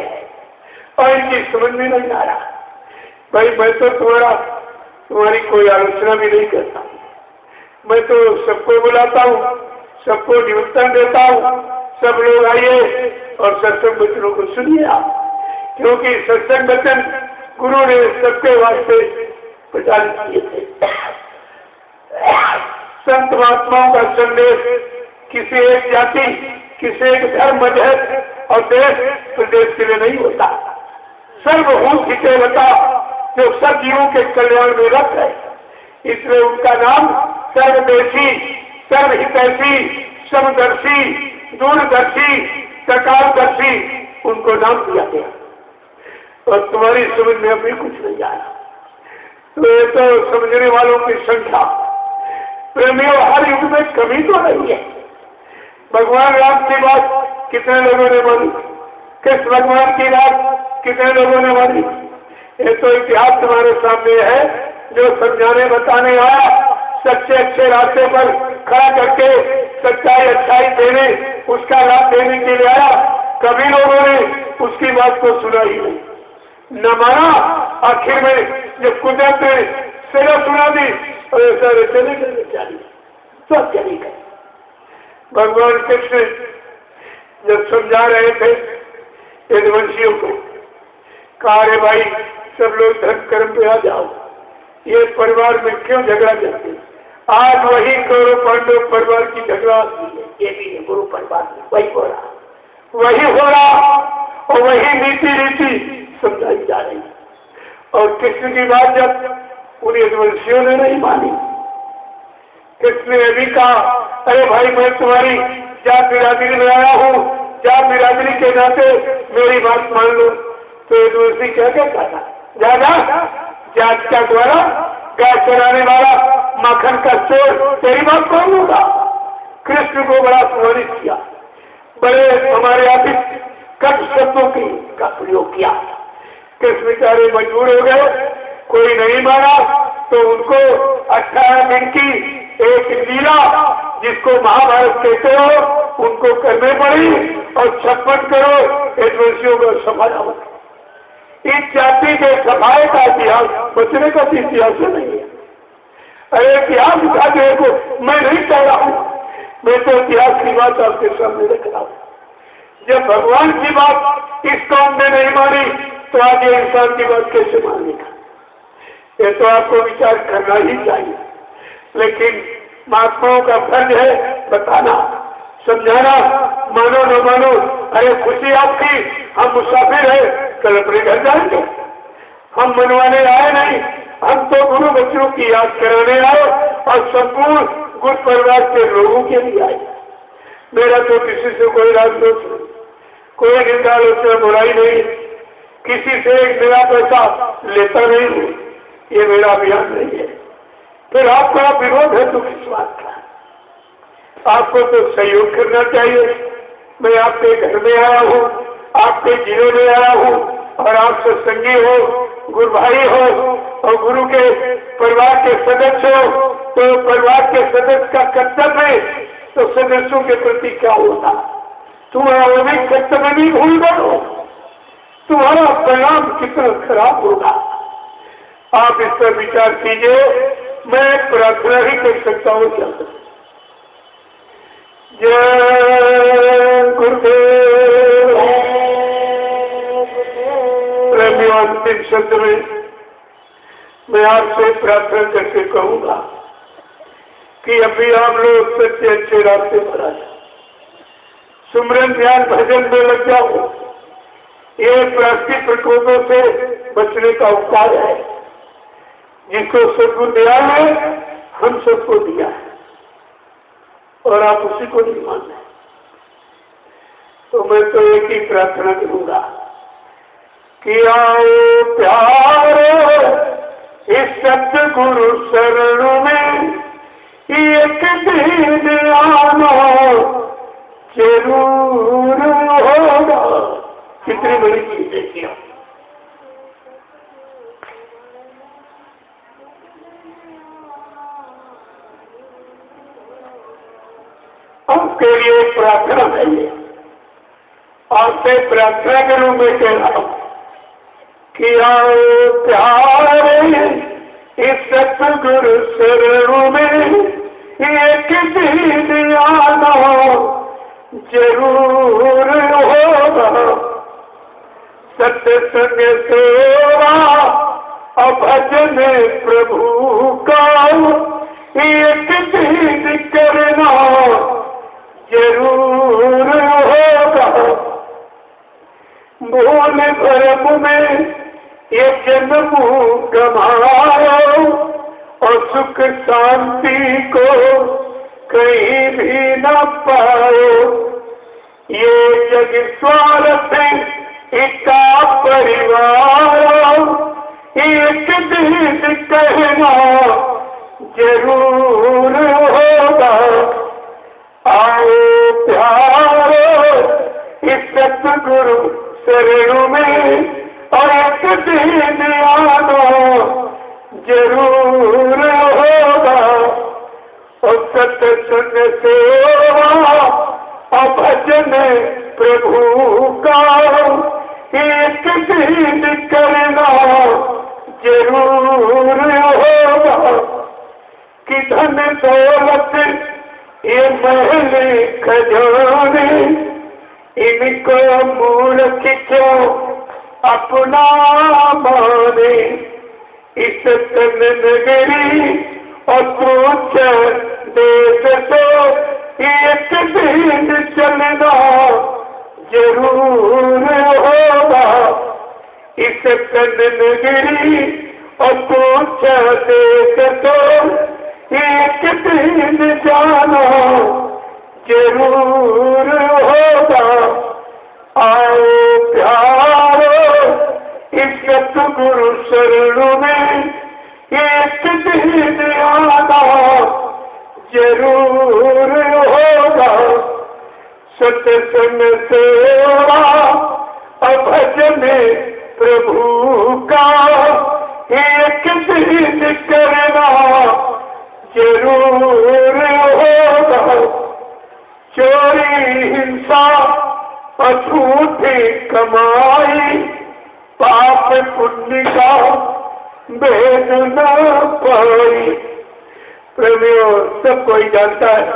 और इनकी समझ में नहीं आ रहा। भाई मैं तो तुम्हारी कोई आलोचना भी नहीं करता, मैं तो सबको बुलाता हूँ, सबको निमंत्रण देता हूँ, सब लोग आइए और सत्संग वचनों को सुनिए आप, क्योंकि सत्संग वचन गुरु ने सबके वास्ते प्रचारित किए थे। संत महात्माओं का संदेश किसी एक जाति, किसी एक धर्म, मजहब और देश प्रदेश के लिए नहीं होता, सर्वभूत हिते होता जो सब जीवों के कल्याण में रत है। इसलिए उनका नाम सर्वदेशी, सर्वहितैषी, समदर्शी, दूरदर्शी, सकालदर्शी उनको नाम दिया गया। और तुम्हारी समझ में अभी कुछ नहीं आया, तो ये तो समझने वालों की संख्या प्रेमियों हर युग में कमी तो नहीं है। भगवान राम की बात कितने लोगों ने मानी, कृष्ण भगवान की बात कितने लोगों ने मानी? ये तो इतिहास तुम्हारे सामने है। जो समझाने बताने आया, सच्चे अच्छे रास्ते पर खड़ा करके सच्चाई अच्छाई देने, उसका लाभ देने के लिए आया, कभी लोगों ने उसकी बात को सुना ही नहीं, न माना। आखिर में जब कुदरत ने सिरा सुना दी और सारे चले गए, सब चली गए। भगवान कृष्ण जब समझा रहे थे यदुवंशियों को, कहा रे भाई सब लोग धर्म कर्म पे आ जाओ, ये परिवार में क्यों झगड़ा करते? आज वही कौरव पांडव परिवार की झगड़ा ये भी है, गुरु परिवार में वही हो रहा और वही नीति रीति समझाई जा रही। और कृष्ण की बात जब उन यदुवंशियों ने नहीं मानी, कृष्ण ने भी कहा अरे भाई मैं तुम्हारी जात बिरादरी में आया हूँ, जात बिरादरी के नाते मेरी बात मान लो। तो यदुवंशी क्या कहता था, जात का द्वारा गाय चराने वाला, माखन का चोर, तेरी बात कौन होगा? कृष्ण को बड़ा सम्मानित किया, बड़े हमारे आदित्य कट शब्दों का प्रयोग किया। कृष्ण बेचारे मजबूर हो गए, कोई नहीं माना तो उनको 18 दिन की एक लीला जिसको महाभारत कहते हो उनको करने पड़ी और 56 करोड़ यदुवंशियों को सफाया। इस जाति के सफाई का इतिहास बचने का इतिहास नहीं है। अरे इतिहास दिखा दे को मैं नहीं कह रहा हूँ, मैं तो इतिहास की बात आपके सामने रख रहा हूँ। जब भगवान की बात इस कौम ने नहीं मानी तो आगे इंसान की बात कैसे मानेगा? ये तो आपको विचार करना ही चाहिए। लेकिन महात्माओं का फर्ज है बताना, समझाना, मानो न मानो। अरे खुशी आपकी, हम मुसाफिर है, कल अपने घर जाएंगे, हम मनवाने आए नहीं, हम तो गुरु बच्चों की याद कराने आए और संपूर्ण गुरु परिवार के लोगों के लिए आए। मेरा तो किसी से कोई राजदोष नहीं, कोई निंदा आलोचना बुराई नहीं, किसी से एक मेरा पैसा लेता नहीं हूँ, ये मेरा अभियान नहीं है। फिर आपका विरोध है तो किस बात? आपको तो सहयोग करना चाहिए। मैं आपके घर में आया हूँ, आपके जिले में आया हूँ और आप सत्संगी हो, गुरु भाई हो और गुरु के परिवार के सदस्य हो, तो परिवार के सदस्य का कर्तव्य है तो सदस्यों के प्रति क्या होता, तुम्हारा वो भी कर्तव्य भी भूल गए, तुम्हारा परिणाम कितना खराब होगा। आप इस पर विचार कीजिए। मैं प्रार्थना ही कर सकता हूँ क्या। जय गुरुदेव। प्रेमियों, अंतिम शब्द में मैं आपसे प्रार्थना करके कहूंगा कि अभी आप लोग सच्चे अच्छे रास्ते पर आ जाओ, सुमरन ध्यान भजन में लग जाओ। ये प्लास्टिक प्रकोपों से बचने का उपाय है जिसको सदगुरु दिया है, हम सबको दिया है और आप उसी को नहीं मान रहे। तो मैं तो एक ही प्रार्थना करूंगा कि आओ प्यारो इस सतगुरु शरण में एक दिन आना जरूर होगा। कितनी बड़ी चीज देखिए। आपके लिए प्रार्थना है, ये आपसे प्रार्थना करूं। मैं कह रहा हूं कि आओ प्यारे इस सतगुरु शरण में एक दिन आना जरूर होगा। सत्संग सेवा और भजन प्रभु का एक दिन करना जरूर होगा। भूल भरम में ये जन्म गमाओ और सुख शांति को कहीं भी न पाओ। ये जग स्वार्थ इका परिवार एक दिन कहना जरूर होगा। आओ प्यारो इस सतगुरु शरण में और एक दिन आना जरूर होगा। और सत्संग सेवा और भजन प्रभु का एक दिन करना जरूर होगा। कि धन दौलत ये महल खजाने इनको मूर्ख क्यों अपना माने। इस तन नगरी और सोच देश तो एक दिन चलना जरूर होगा। इस तन नगरी और सोच देश तो एक दिन जाना जरूर होगा। आओ प्यारो इस सतगुरु शरण में एक दिन आना जरूर होगा। सत्संग सेवा और भजन प्रभु का एक दिन करना जरूर होगा। चोरी हिंसा और झूठी कमाई पाप पुण्य का भेद न पाई। प्रेमियों, सब कोई जानता है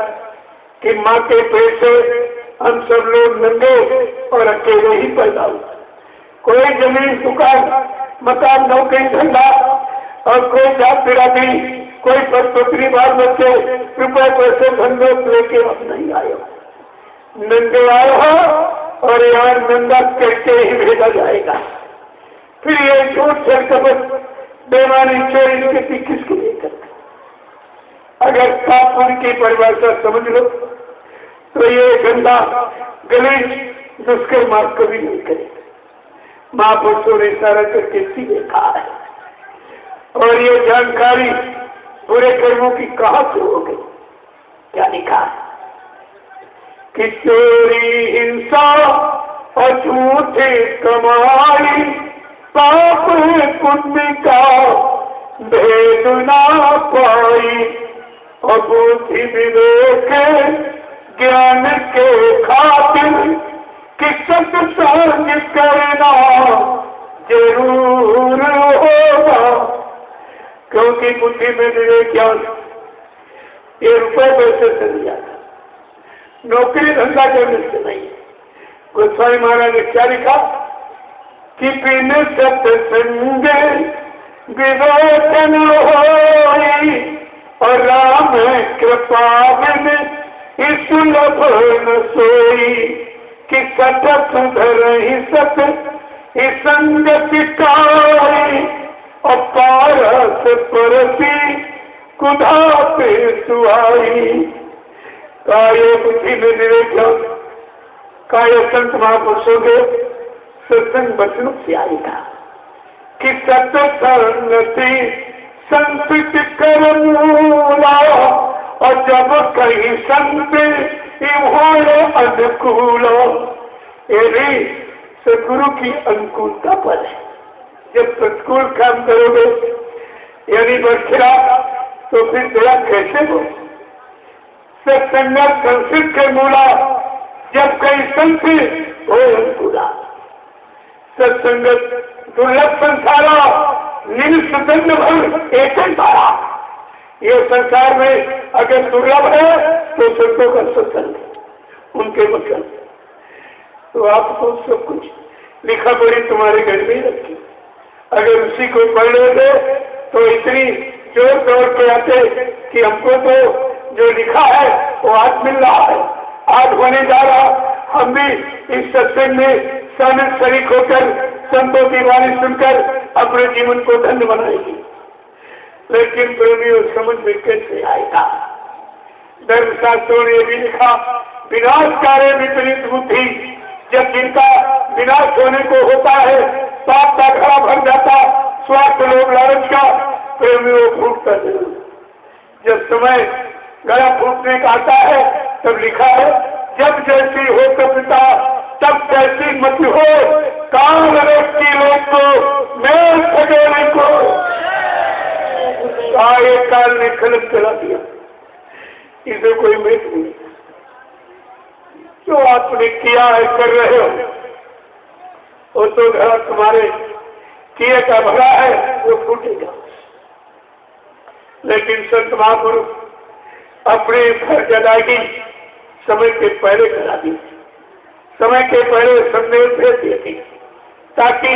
कि माँ के पेट से हम सब लोग नंगे और अकेले ही पैदा हुए। कोई जमीन दुकान मकान नौकरी धंधा और कोई जात बिरादरी कोई पत्नी बाल बच्चे रुपए पैसे धंधे लेके अब नहीं आए। नंगे आए हो और यार नंगा करके ही भेजा जाएगा। फिर ये झूठ से कपट बेमानी चोरी किसी किसके लिए करते। अगर पापुर की परिभाषा समझ लो तो ये गंदा गलीच दुष्कर्म आप कभी नहीं करेगा। महापुरुषों ने इशारा करके सीधे कहा है। और ये जानकारी बुरे कर्मों की कहाँ से हो गई, क्या लिखा है? कि चोरी हिंसा और झूठी कमाई पाप पुण्य का भेद ना पाई, और बुद्धि विवेक ज्ञान के खातिर कि सत्संग करना जरूर होगा, क्योंकि बुद्धि में विवेक ज्ञान ये रुपये पैसे से नहीं आता, नौकरी धंधा करने से नहीं। गोस्वामी महाराज ने क्या लिखा कि बिन सत्संग विवेचन होई, और राम कृपा बिन इस लभ न सोई, कि सत सुधर ही सत ही संगत काई, और पारस परसी कुधा पे सुहाई। काय बुद्धि में विवेक काय संत महापुरुषों के सत्संग वचनों से आएगा कि सत्संगति संस्कृति कर मूला, और जब कहीं संत इन्होंने अनुकूल, ये सदगुरु की अनुकूलता पर है। जब प्रतिकूल काम करोगे यानी बरखिला, तो फिर दया कैसे हो। सत्संगत संस्कृत के मूला, जब कहीं संत हो अनुकूला। सत्संगत दुर्लभ संसारा निस्संग भर एक तारा। ये संसार में अगर दुर्लभ है तो संतों का सत्संग, उनके वचन। तो आपको सब कुछ लिखा पढ़ी तुम्हारे घर में रखी, अगर उसी को पढ़ लेते तो इतनी जोर दौड़ के आते कि हमको तो जो लिखा है वो आज मिल रहा है, आज होने जा रहा। हम भी इस सत्संग में शामिल शरीक होकर संतों की वाणी सुनकर अपने जीवन को धन्य बनाएगी। लेकिन प्रेमियों समझ में कैसे आएगा। धर्मशास्त्रों ने भी लिखा विनाशकारी विपरीत बुद्धि, जब जिनका विनाश होने को होता है, पाप का घड़ा भर जाता, स्वार्थ लोभ लालच का, प्रेमियों फूटता जरूर। जब समय गला फूटने का आता है तब लिखा है जब जैसी हो कविता तब कैसी मत हो, काल की लोग को मैं सगोरे को काल ने खलक चला दिया। इसे कोई मेट नहीं। जो आपने किया है कर रहे हो, वो तो घर तुम्हारे किए का भरा है, वो फूटेगा। लेकिन संत महापुरुष अपने फर्ज अदायगी समय के पहले करा दी, समय के पहले संदेश भेज दिए थे, ताकि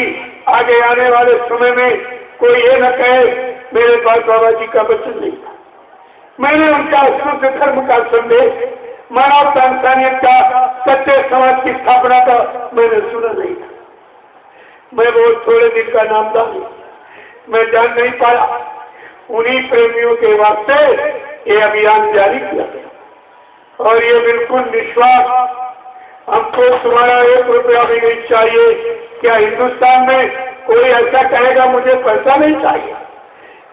आगे आने वाले समय में कोई ये न कहे मेरे पास बाबा जी का वचन नहीं था। मैंने उनका शुद्ध धर्म का संदेश, मानवता इंसानियत का, सच्चे समाज की स्थापना का मैंने सुना नहीं था। मैं बहुत थोड़े दिन का नामदान हूं, मैं जान नहीं पाया। उन्हीं प्रेमियों के वास्ते ये अभियान जारी किया गया। और ये बिल्कुल निस्वार्थ, हमको तुम्हारा 1 रुपया भी नहीं चाहिए। क्या हिंदुस्तान में कोई ऐसा कहेगा मुझे पैसा नहीं चाहिए?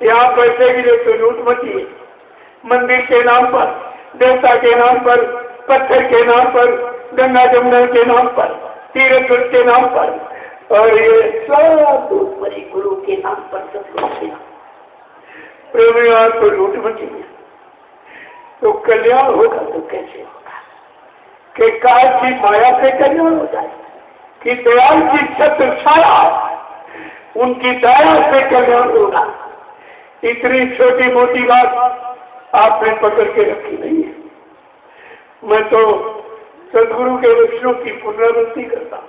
यहाँ पैसे की जो लूट मची है, मंदिर के नाम पर, देवता के नाम पर, पत्थर के नाम पर, गंगा जमुना के नाम पर, तीर्थ के नाम पर, और ये सब बड़ी गुरु के नाम पर सब लोग प्रेमियों को लूट मची है। तो कल्याण होगा तो कैसे होगा? कि काल की माया से कल्याण हो जाए, कि दयाल की छत्र छाया, उनकी दया से कल्याण होगा। इतनी छोटी मोटी बात आपने पकड़ के रखी नहीं है। मैं तो सदगुरु के वचनों की पुनरावृत्ति करता,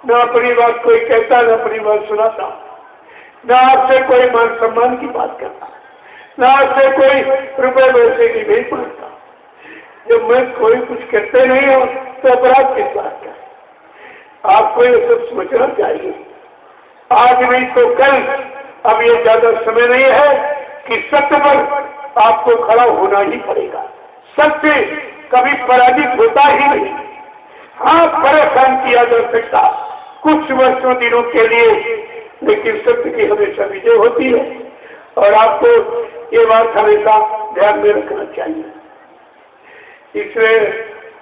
न अपनी बात कोई कहता, न अपनी बात सुनाता, न आपसे कोई मान सम्मान की बात करता, न आपसे कोई रुपए पैसे की भेंट मांगता। जब मैं कोई कुछ कहते नहीं हो तो अपराध किस बात का? आपको ये सब सोचना चाहिए। आज नहीं तो कल, अब ये ज्यादा समय नहीं है कि सत्य पर आपको खड़ा होना ही पड़ेगा। सत्य कभी पराजित होता ही नहीं। हाँ, परेशान किया जा सकता कुछ वर्षों दिनों के लिए, लेकिन सत्य की हमेशा विजय होती है। और आपको ये बात हमेशा ध्यान में रखना चाहिए। इसलिए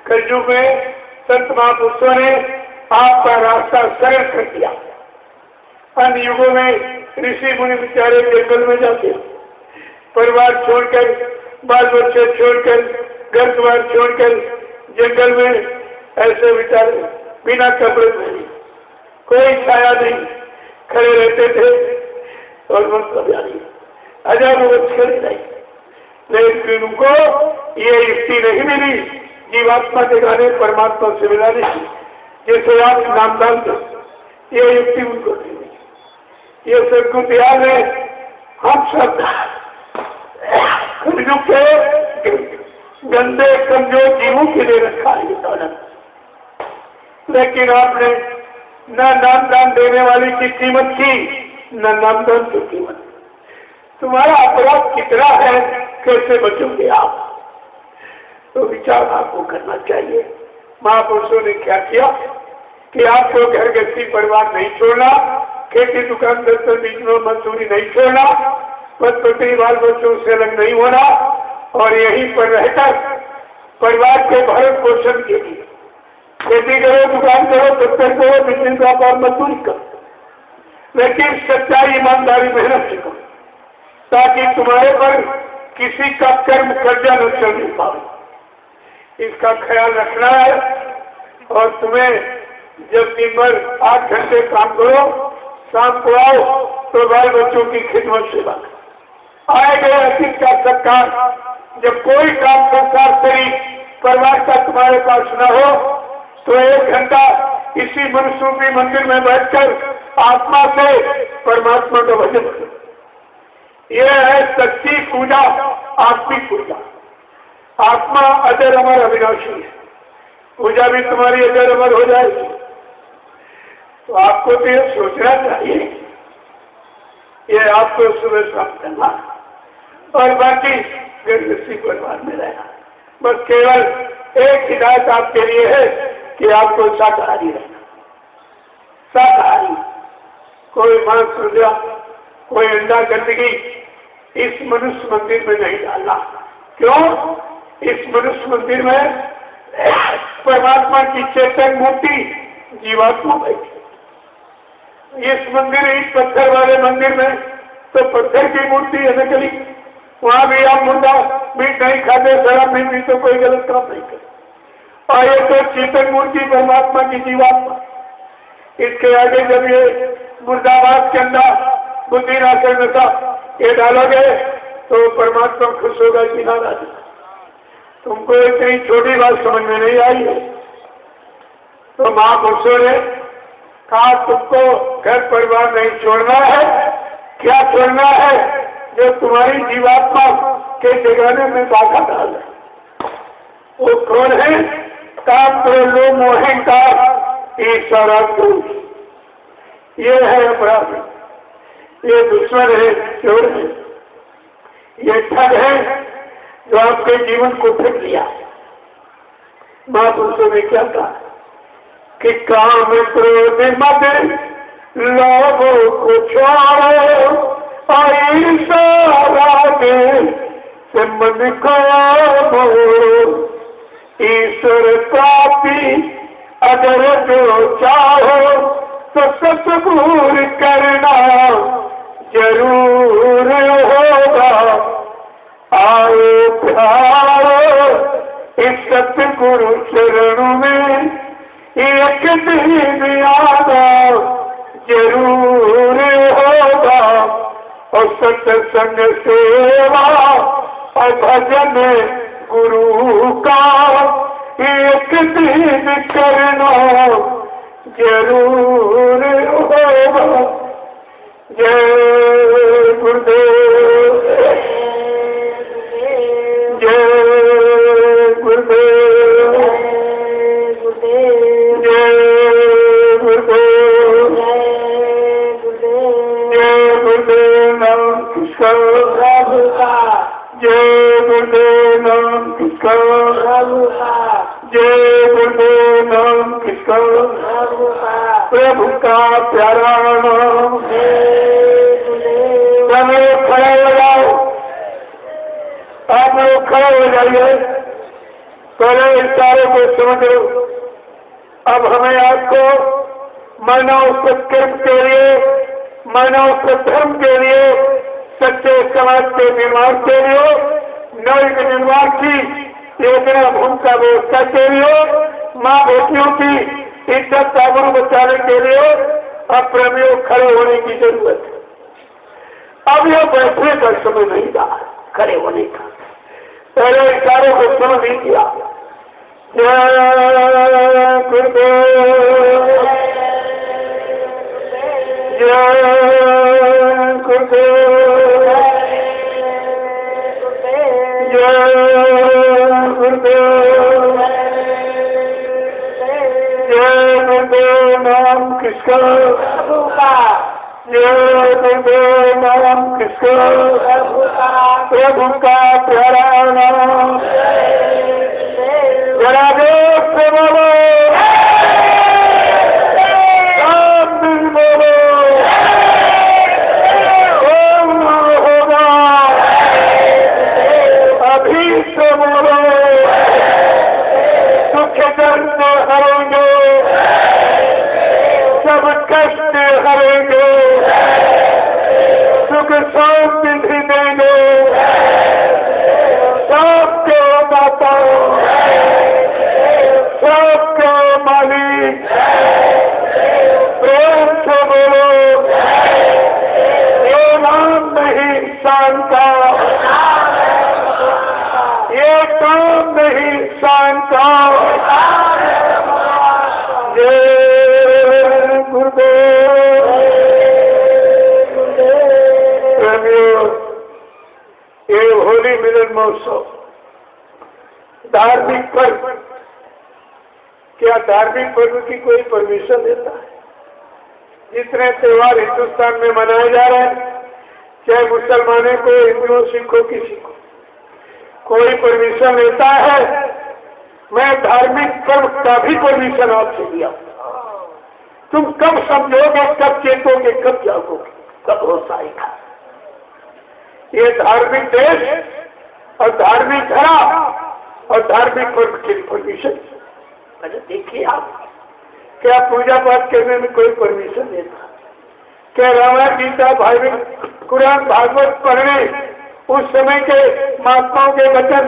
कलयुग में संत महापुरुषों ने आपका रास्ता सरल कर दिया। अन्य युगों में ऋषि मुनि बेचारे जंगल में जाते, परिवार छोड़कर, बाल बच्चे छोड़कर, घर द्वार छोड़कर जंगल में ऐसे बेचारे बिना कपड़े पहने, कोई छाया नहीं, खड़े रहते थे और बस हजारों वर्ष खड़े रहे। लेकिन उनको ये युक्ति नहीं मिली जीवात्मा के गाने परमात्मा से मिलाने की, जैसे आप नामदान थे, ये युक्ति उनको नहीं मिली। ये सबको ध्यान है, हम सब कलयुग के गंदे कमजोर जीवों के लिए रखा है ये दौलत। लेकिन आपने न नामदान देने वाले की कीमत की, न नामदान की कीमत। तुम्हारा अपराध कितना है, कैसे बचोगे आप? तो विचार आपको करना चाहिए। महापुरुषों ने क्या किया कि आपको घर गृहस्थी परिवार नहीं छोड़ना, खेती दुकान दफ्तर बीच में मजदूरी नहीं छोड़ना, पति बाल बच्चों से अलग नहीं होना और यहीं पर रहकर परिवार के भरण पोषण के लिए खेती करो, दुकान करो, दफ्तर करो, बिजनेस व्यापार मजदूरी करो, लेकिन सच्चाई ईमानदारी मेहनत से करो, ताकि तुम्हारे पर किसी का कर्म कर्जा न चल पाए। इसका ख्याल रखना है। और तुम्हें जब दिन भर 8 घंटे काम करो, शाम को आओ तो बाल बच्चों की खिदमत सेवा आए गए अतीत का सत्कार। जब कोई काम संसार से परिवार का तुम्हारे पास न हो तो 1 घंटा इसी मनुष्य रूपी मंदिर में बैठकर आत्मा से परमात्मा का भजन करो। यह है सच्ची पूजा, आत्मिक पूजा। आत्मा अजर अमर अविनाशी है, पूजा भी तुम्हारी अजर अमर हो जाएगी। तो आपको तो यह सोचना चाहिए, ये आपको सुबह शाम करना और बाकी गृहस्थी परिवार में रहना। बस केवल एक हिदायत आपके लिए है कि आपको शाकाहारी रहना। शाकाहारी, कोई मांस मुर्गा, कोई अंडा गंदगी इस मनुष्य मंदिर में नहीं डालना। क्यों? इस मनुष्य मंदिर में परमात्मा की चेतन मूर्ति जीवात्मा बैठी। इस मंदिर, इस पत्थर वाले मंदिर में तो पत्थर की मूर्ति है नकली। वहां भी आप मुर्गा मीट नहीं खाते, शराब नहीं पीते, कोई गलत काम नहीं करते। और ये तो चेतन मूर्ति परमात्मा की जीवात्मा। इसके आगे जब ये मुर्दाबाद के अंदर बुद्धि नाशक नशा ये डालोगे तो परमात्मा खुश होगा कि नाराज। तुमको इतनी छोटी बात समझ में नहीं आई है। तो महापुरुषों ने कहा तुमको घर परिवार नहीं छोड़ना है। क्या छोड़ना है? जो तुम्हारी जीवात्मा के जगाने में बाधा डाल है। वो कौन है? काम लो मोहंकार ईश्वरा दोष। ये है अपराध, ये दुश्मन है, चोर है, ये ठग है जो आपके जीवन को ठग लिया। महापुरुषों ने क्या कहा कि काम क्रोध मद लोभ को छोड़ो, से मन को ईश्वर प्राप्ति अगर जो चाहो तो सतगुर करना जरूर होगा। आओ प्यारो इस सतगुरु चरणों में एक दिन आना जरूर होगा। और सत्संग सेवा और भजन गुरु का एक दिन करना जरूर होगा। जय गुरुदेव, जय गुरुदेव, जय गुरुदेव, जय गुरुदेव नाम किसका प्रभु का, जय गुरुदेव नाम किसका प्रभु का, जय गुरुदेव नाम किसका प्रभु का, प्रभु का प्यारा नाम। सब लोग खड़े हो जाओ, आप लोग खड़े हो जाइए। पहले इशारों को समझ लो। अब हमें आपको मानव सत्कर्म के लिए, मानव सद्धर्म के लिए, सच्चे समाज के निर्माण के लिए, नव निर्माण की योजना भूमिका व्यवस्था के लिए, माँ बेटियों की इज्जत आबरू बचाने के लिए अप्रमेय खड़े होने की जरूरत है। अब यह बैठने का समय नहीं रहा खड़े होने का। पहले इशारों को समझ लीजिए। जय गुरुदेव, जय गुरुदेव, जय गुरुदेव, जय गुरुदेव नाम किसका, जय गुरुदेव नाम किसका, प्रभु का प्यारा नाम। जरा देव से बोलो, राम दिन बोलो, ओम होगा, अभी से बोलो, सुख दर्द हरेंगे, सब कष्ट हरेंगे, सुख शांति भी देंगे, सबके दाता, सबके मालिक, प्रेम से बोलो, ये नाम नहीं इंसान का, ये काम नहीं इंसान का। जय गुरुदेव। ये होली मिलन महोत्सव धार्मिक पर्व, क्या धार्मिक पर्व की कोई परमिशन देता है? जितने त्योहार हिंदुस्तान में मनाए जा रहे हैं, चाहे मुसलमानों को, हिंदुओं, सिखों, किसी को कोई परमिशन लेता है? मैं धार्मिक पर्व का भी परमिशन आपसे लिया। तुम कब समझोगे, कब चेतोगे, कब जागोगे, कब होश आएगा? ये धार्मिक देश और धार्मिक धरा और धार्मिक पर्व की परमिशन। अरे देखिए आप, क्या पूजा पाठ करने में कोई परमिशन देता? क्या रामायण, गीता, भागवत, कुरान, भागवत पढ़ने, उस समय के महात्माओं के वचन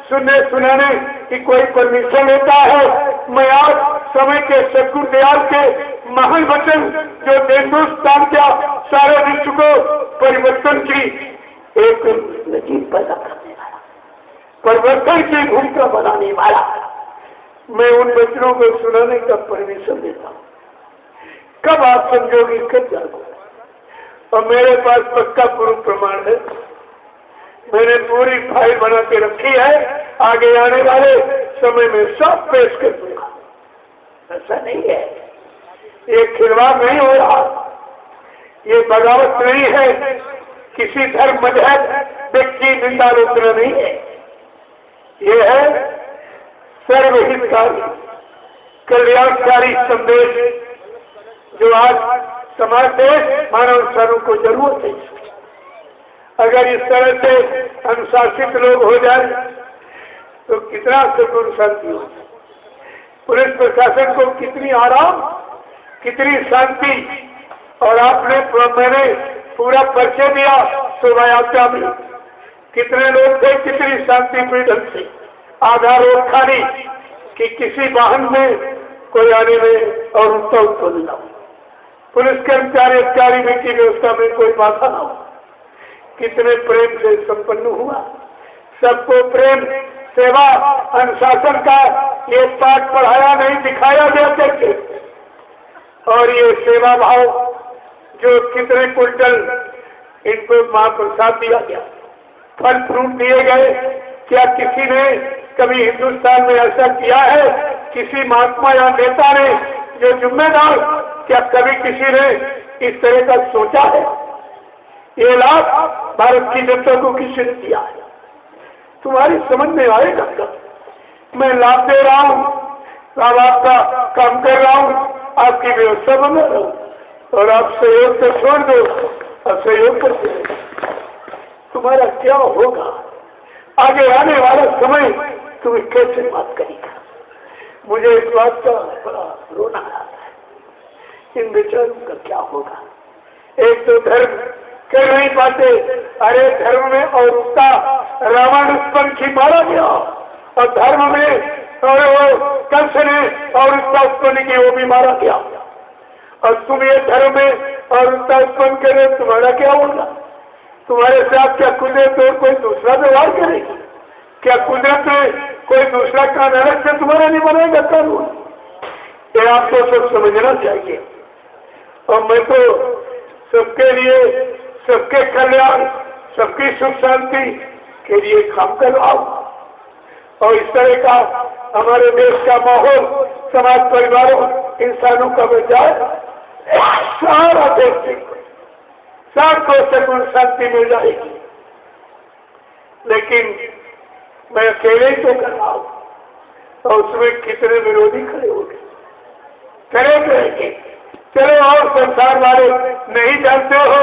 सुनने सुनाने की कोई परमिशन लेता है? मैं आज समय के सदगुरुदयाल के महान वचन जो हिंदुस्तान का सारे विश्व को परिवर्तन की एक नजीर पैदा करने वाला, परिवर्तन की भूमिका बनाने वाला, मैं उन वचनों को सुनाने का परमिशन देता हूँ। कब आप समझोगे, कब जागोगे? और मेरे पास पक्का प्रूफ प्रमाण है, मैंने पूरी फाइल बना के रखी है, आगे आने वाले समय में सब पेश कर दूंगा। ऐसा नहीं है, ये खिलवाड़ नहीं हो रहा, ये बगावत नहीं है, किसी धर्म मजहब व्यक्ति निंदा रोकना नहीं है, ये है सर्वहितकारी कल्याणकारी संदेश जो आज समाज देश मानव इंसानों को जरूरत है। अगर इस तरह से अनुशासित लोग हो जाए तो कितना सुकून शांति हो जाए, पुलिस प्रशासन को कितनी आराम, कितनी शांति। और आपने, मैंने पूरा परिचय दिया शोभा यात्रा में, कितने लोग थे, कितनी शांतिप्रिय ढंग से आधार रोक खाली कि किसी वाहन में कोई आने में और उत्तल न हो, पुलिस कर्मचारी अधिकारी में की व्यवस्था में कोई बाधा न हो। कितने प्रेम से संपन्न हुआ, सबको प्रेम, सेवा, अनुशासन का ये पाठ पढ़ाया नहीं, दिखाया गया करके। और ये सेवा भाव जो कितने क्विंटल इनको महाप्रसाद दिया गया, फल फ्रूट दिए गए, क्या किसी ने कभी हिंदुस्तान में ऐसा किया है? किसी महात्मा या नेता ने जो जिम्मेदार, क्या कभी किसी ने इस तरह का सोचा है? ये लाभ भारत की जनता को किसी ने दिया है? तुम्हारी समझ में आएगा कब? मैं लाभ दे रहा हूँ, लाभ आपका काम कर रहा हूँ, आपकी व्यवस्था बना रहा हूँ, और आप सहयोग से छोड़ दो और सहयोग करते रहो, तुम्हारा क्या होगा? आगे आने वाला समय तुम्हें कैसे बात करेगा। मुझे इस बात का बड़ा रोना आता है, इन बेचारों का क्या होगा। एक तो धर्म कर नहीं पाते, अरे धर्म में और उसका रावण पंखी मारा गया, और धर्म में और वो कंस ने और उसका उत्पन्न की वो भी मारा गया, और तुम ये धर्म में और उसका उत्पन्न करे, तुम्हारा क्या होगा। तुम्हारे साथ क्या कुदरत और कोई दूसरा व्यवहार करेगी? क्या कुदरत में कोई दूसरा कानून अलग से तुम्हारा नहीं बनेगा कानून? ये आपको सब समझना चाहिए। और मैं तो सबके लिए, सबके कल्याण, सबकी सुख शांति के लिए काम कर रहा हूं। और इस तरह का हमारे देश का माहौल, समाज, परिवारों, इंसानों का बचाव, सारा देश सबको सगुण शांति मिल जाएगी। लेकिन मैं अकेले ही तो कर रहा हूं, और उसमें कितने विरोधी खड़े हो गए, करे करेंगे। चलो और संसार वाले नहीं जानते हो,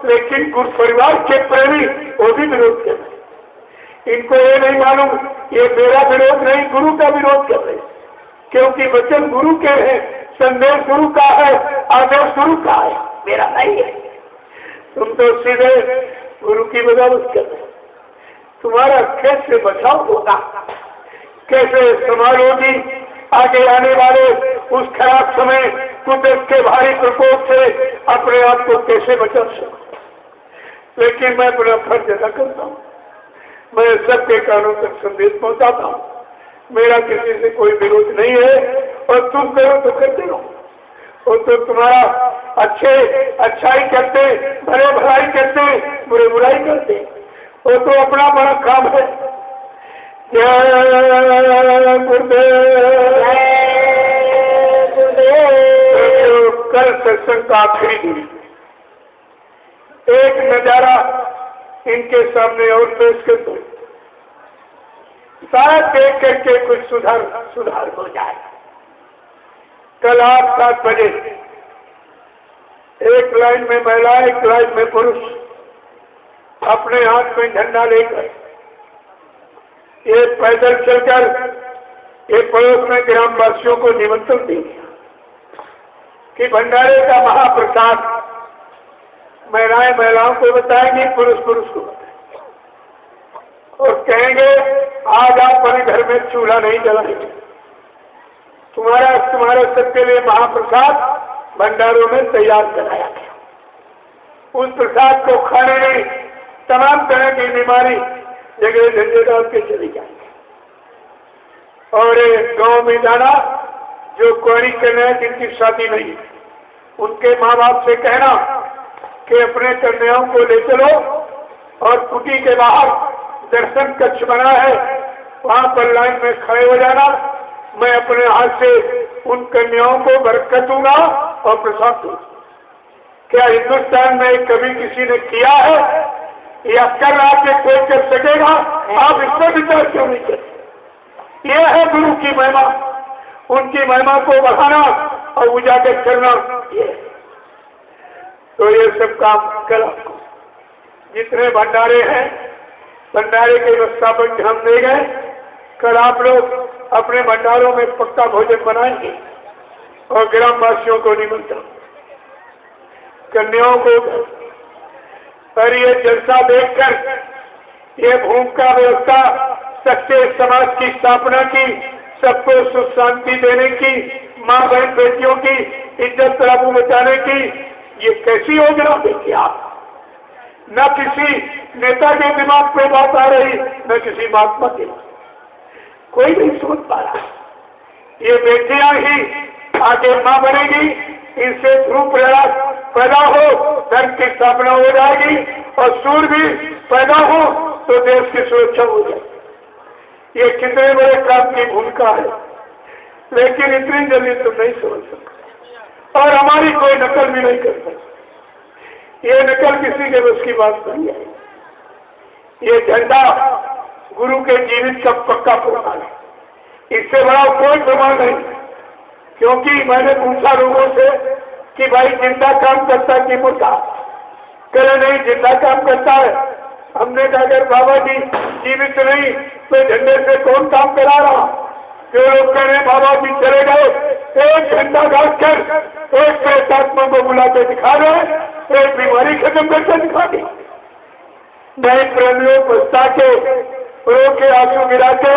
लेकिन गुरु परिवार के प्रेमी वो भी विरोध कर रहे। इनको ये नहीं मालूम ये मेरा विरोध नहीं, गुरु का विरोध कर रहे, क्योंकि वचन गुरु के हैं, संदेश गुरु का है, आदेश गुरु का है, मेरा नहीं है। तुम तो सीधे गुरु की बगावत कर रहे। तुम्हारा कैसे बचाव होगा, कैसे संभालोगी आगे आने वाले उस खराब समय, कुदरत के भारी प्रकोप से अपने आप को कैसे बचा सकूं। लेकिन मैं अपना फर्ज अदा करता हूँ, मैं सबके कानों तक संदेश पहुंचाता हूँ। मेरा किसी से कोई विरोध नहीं है, और तुम करो तो करते रहो। और तो तुम्हारा अच्छे अच्छाई करते, भले भलाई करते, बुरे बुराई करते, वो तो अपना बड़ा काम है। जय गुरुदेव। कल सत्संग का आखिरी दिन, एक नजारा इनके सामने और पेश कर दो, शायद देख करके कुछ सुधार हो जाए। कल 8-7 बजे एक लाइन में महिला, एक लाइन में पुरुष अपने हाथ में झंडा लेकर ये पैदल चलकर ये पड़ोस में ग्रामवासियों को निमंत्रण देंगे कि भंडारे का महाप्रसाद महिलाएं महिलाओं को बताएंगी, पुरुष पुरुष को बताएंगे, और कहेंगे आज आप अपने घर में चूल्हा नहीं जलाएंगे, तुम्हारे सबके लिए महाप्रसाद भंडारों में तैयार कराया गया। उस प्रसाद को खाने में तमाम तरह की बीमारी जगह झंडे डाल के चली जाएगी। और गांव में जाना, जो क्वारी करना है, जिनकी शादी नहीं, उनके माँ बाप से कहना कि अपने कन्याओं को ले चलो, और कुटी के बाहर दर्शन कक्ष बना है, वहां पर लाइन में खड़े हो जाना। मैं अपने हाथ से उन कन्याओं को बरकत दूंगा और प्रसाद दूंगा। क्या हिंदुस्तान में कभी किसी ने किया है, या कर राज्य कोई कर सकेगा? आप इस पर विचार क्यों नहीं करते? यह है गुरु की महिमा, उनकी महिमा को बढ़ाना और उजागर करना। ये तो ये सब काम कल आपको, जितने भंडारे हैं, भंडारे की व्यवस्था पर ध्यान दे गए। कल आप लोग अपने भंडारों में पक्का भोजन बनाएंगे, और ग्रामवासियों को निमंत्रण, कन्याओं को। पर ये जलसा देखकर, ये भूमि का व्यवस्था, सच्चे समाज की स्थापना की, सबको सुख शांति देने की, माँ बहन बेटियों की इज्जत तराबू बचाने की, ये कैसी योजना देखिए आप। न किसी नेता के दिमाग पे बात आ रही, न किसी महात्मा के, कोई नहीं सोच पा रहा। ये बेटियां ही आगे मां बनेगी, इनसे ध्रुव पैदा हो, धर्म की स्थापना हो जाएगी, और सूर भी पैदा हो तो देश की सुरक्षा हो जाएगी। ये कितने बड़े काम की भूमिका है, लेकिन इतनी जल्दी तुम नहीं समझ सकते, और हमारी कोई नकल भी नहीं कर सकती। ये नकल किसी के बस की बात नहीं है। ये झंडा गुरु के जीवित का पक्का प्रमाण है, इससे बड़ा कोई प्रमाण नहीं। क्योंकि मैंने पूछा लोगों से कि भाई जिंदा काम करता है कि मुर्दा? करे नहीं, जिंदा काम करता है। हमने कहा अगर बाबा जी जीवित नहीं तो झंडे से कौन काम करा रहा? जो लोग कह रहे बाबा जी चले गए, एक झंडा घाट कर एक प्रेतात्मा को बुलाते दिखा रहे, एक बीमारी खत्म करके दिखा दी। नए प्रेमियों पछता के रो के आंसू गिरा के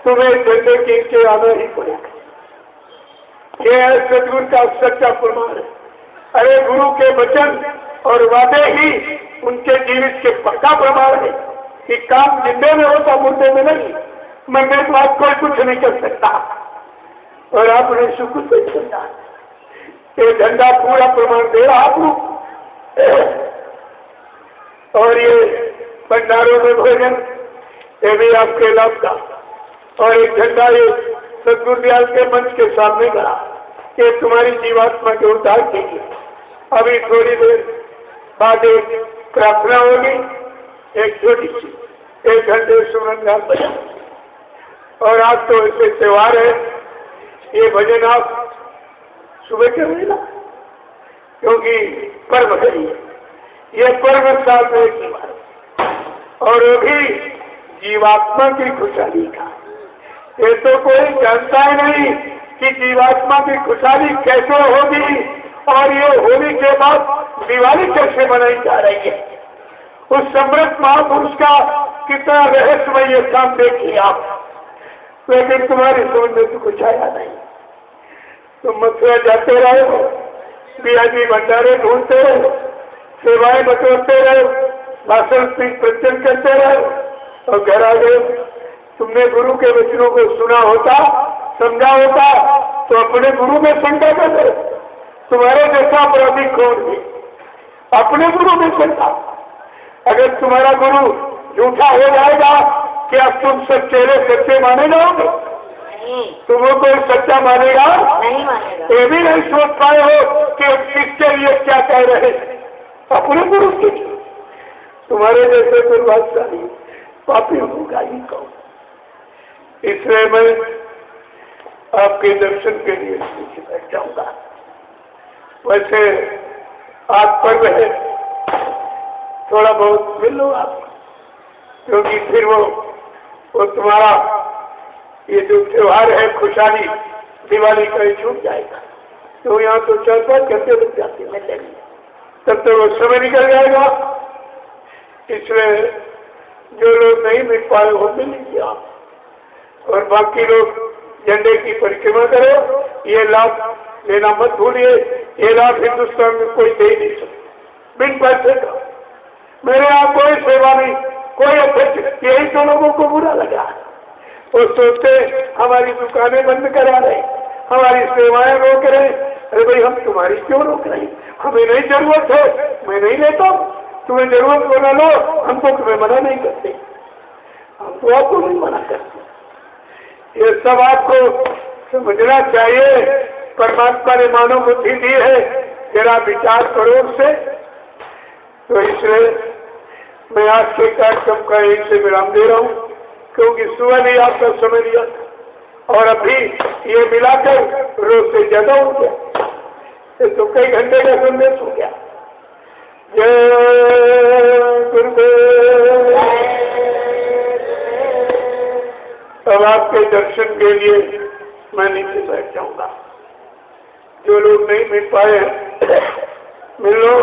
तुम्हें झंडे के नीचे आना ही पड़ेगा। ये है सदगुरु का सच्चा प्रमाण है। अरे गुरु के वचन और वादे ही उनके जीवित के पक्का प्रमाण है कि काम जिंदे में होता, मुर्दे में नहीं। मरने के बाद कोई कुछ नहीं कर सकता। और आपने शुक्र से समझा, ये झंडा पूरा प्रमाण दे रहा आपको। और ये भंडारों में भोजन, ये भी आपके लाभ का। और एक झंडा ये सदगुरु दयाल के मंच के सामने करा, ये तुम्हारी जीवात्मा के उद्धार के लिए। अभी थोड़ी देर बाद एक प्रार्थना होगी, एक छोटी सी 1 घंटे सुमन गान बजा। और आज तो ऐसे त्योहार है, ये भजन आप सुबह करें ना, क्योंकि पर्व है ये पर्व साल में एक बार, और वो भी जीवात्मा की खुशहाली का। ये तो कोई जानता ही नहीं कि जीवात्मा की खुशहाली कैसे होगी, और ये होली के बाद दिवाली कैसे मनाई जा रही है। उस समृद्ध महापुरुष का कितना रहस्यमय ये काम देखिए आप। लेकिन तुम्हारी समझ में तो कुछ आया नहीं। तुम मथुरा जाते रहो, बियाजी भंडारे ढूंढते रहो, सेवाएं बटोरते रहो, भाषण प्रवचन करते रहो, और घर आ गए। तुमने गुरु के वचनों को सुना होता, समझा होता, तो अपने गुरु में शंका कर दो। तुम्हारे जैसा अपराधी कौन है? अपने गुरु में शंका। अगर तुम्हारा गुरु झूठा हो जाएगा, क्या तुम सब चेहरे सच्चे माने जाओगे? तुम्हें कोई सच्चा मानेगा? नहीं मानेगा। ये भी नहीं सोच पाए हो कि किसके लिए क्या कह रहे, अपने गुरु के लिए। तुम्हारे जैसे दुर्भाग्यशाली पापी होगा ही कौन? इसलिए मैं आपके दर्शन के लिए नीचे बैठ जाऊंगा। वैसे आज पर्व है, थोड़ा बहुत मिल लो आप, क्योंकि फिर वो तुम्हारा ये जो त्योहार है खुशहाली दिवाली का ही छूट जाएगा। तो यहाँ तो 4-5 घंटे लग जाते हैं, तब तो वो समय निकल जाएगा। इसलिए जो लोग नहीं मिल पाए वो मिल लीजिए आप, और बाकी लोग झंडे की परिक्रमा करो। ये लाभ लेना मत भूलिए। ये लाभ हिंदुस्तान में कोई दे नहीं सकता बिन पैसे का। मेरे यहाँ कोई सेवा नहीं, कोई अध्यक्ष। यही तो लोगों को बुरा लगा। वो सोचते हमारी दुकानें बंद करा रहे, हमारी सेवाएं रोक रहे। अरे भाई, हम तुम्हारी क्यों रोक रहे? हमें नहीं जरूरत है, मैं नहीं लेता। तुम्हें जरूरत बना लो, हम तो तुम्हें मना नहीं करते, हम तो आपको नहीं मना करते। ये सब आपको समझना चाहिए। परमात्मा ने मानव बुद्धि दी है, जरा विचार करो उससे। तो इसलिए मैं आज के कार्यक्रम का एक से विराम दे रहा हूँ, क्योंकि सुबह भी आपका समय लिया और अभी ये मिलाकर रोज से ज्यादा हो गया। ये तो कई घंटे का संदेश हो गया। जय गुरुदेव। अब आपके दर्शन के लिए मैं नीचे बैठ जाऊंगा। जो लोग नहीं मिल पाए मिल लो।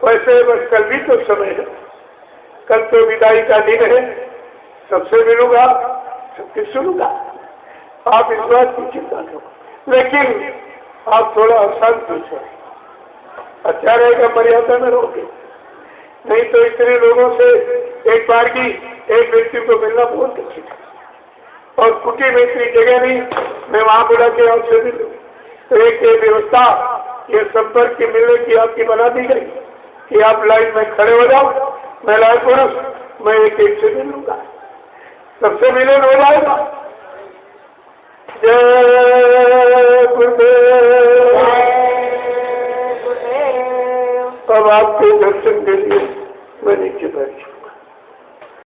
वैसे बस कल भी तो समय है, कल तो विदाई का दिन है। सबसे मिलूंगा, सबके सुनूंगा। आप इस बात की चिंता करो, लेकिन आप थोड़ा आसान पूछो, अच्छा रहेगा, मर्यादा में रहोगे। नहीं तो इतने लोगों से एक बार की एक व्यक्ति को मिलना बहुत कठिन है, और कुटी में इतनी जगह नहीं मैं वहां बुला के आपसे मिलूं। तो एक ये व्यवस्था, ये संपर्क की मिलने की आपकी बना दी गई कि आप लाइन में खड़े हो जाओ। महिला पुरुष मैं एक एक से मिलूंगा, सबसे मिलन हो जाएगा। जय गुरुदेव। अब आपके दर्शन के लिए मैं नीचे बैठ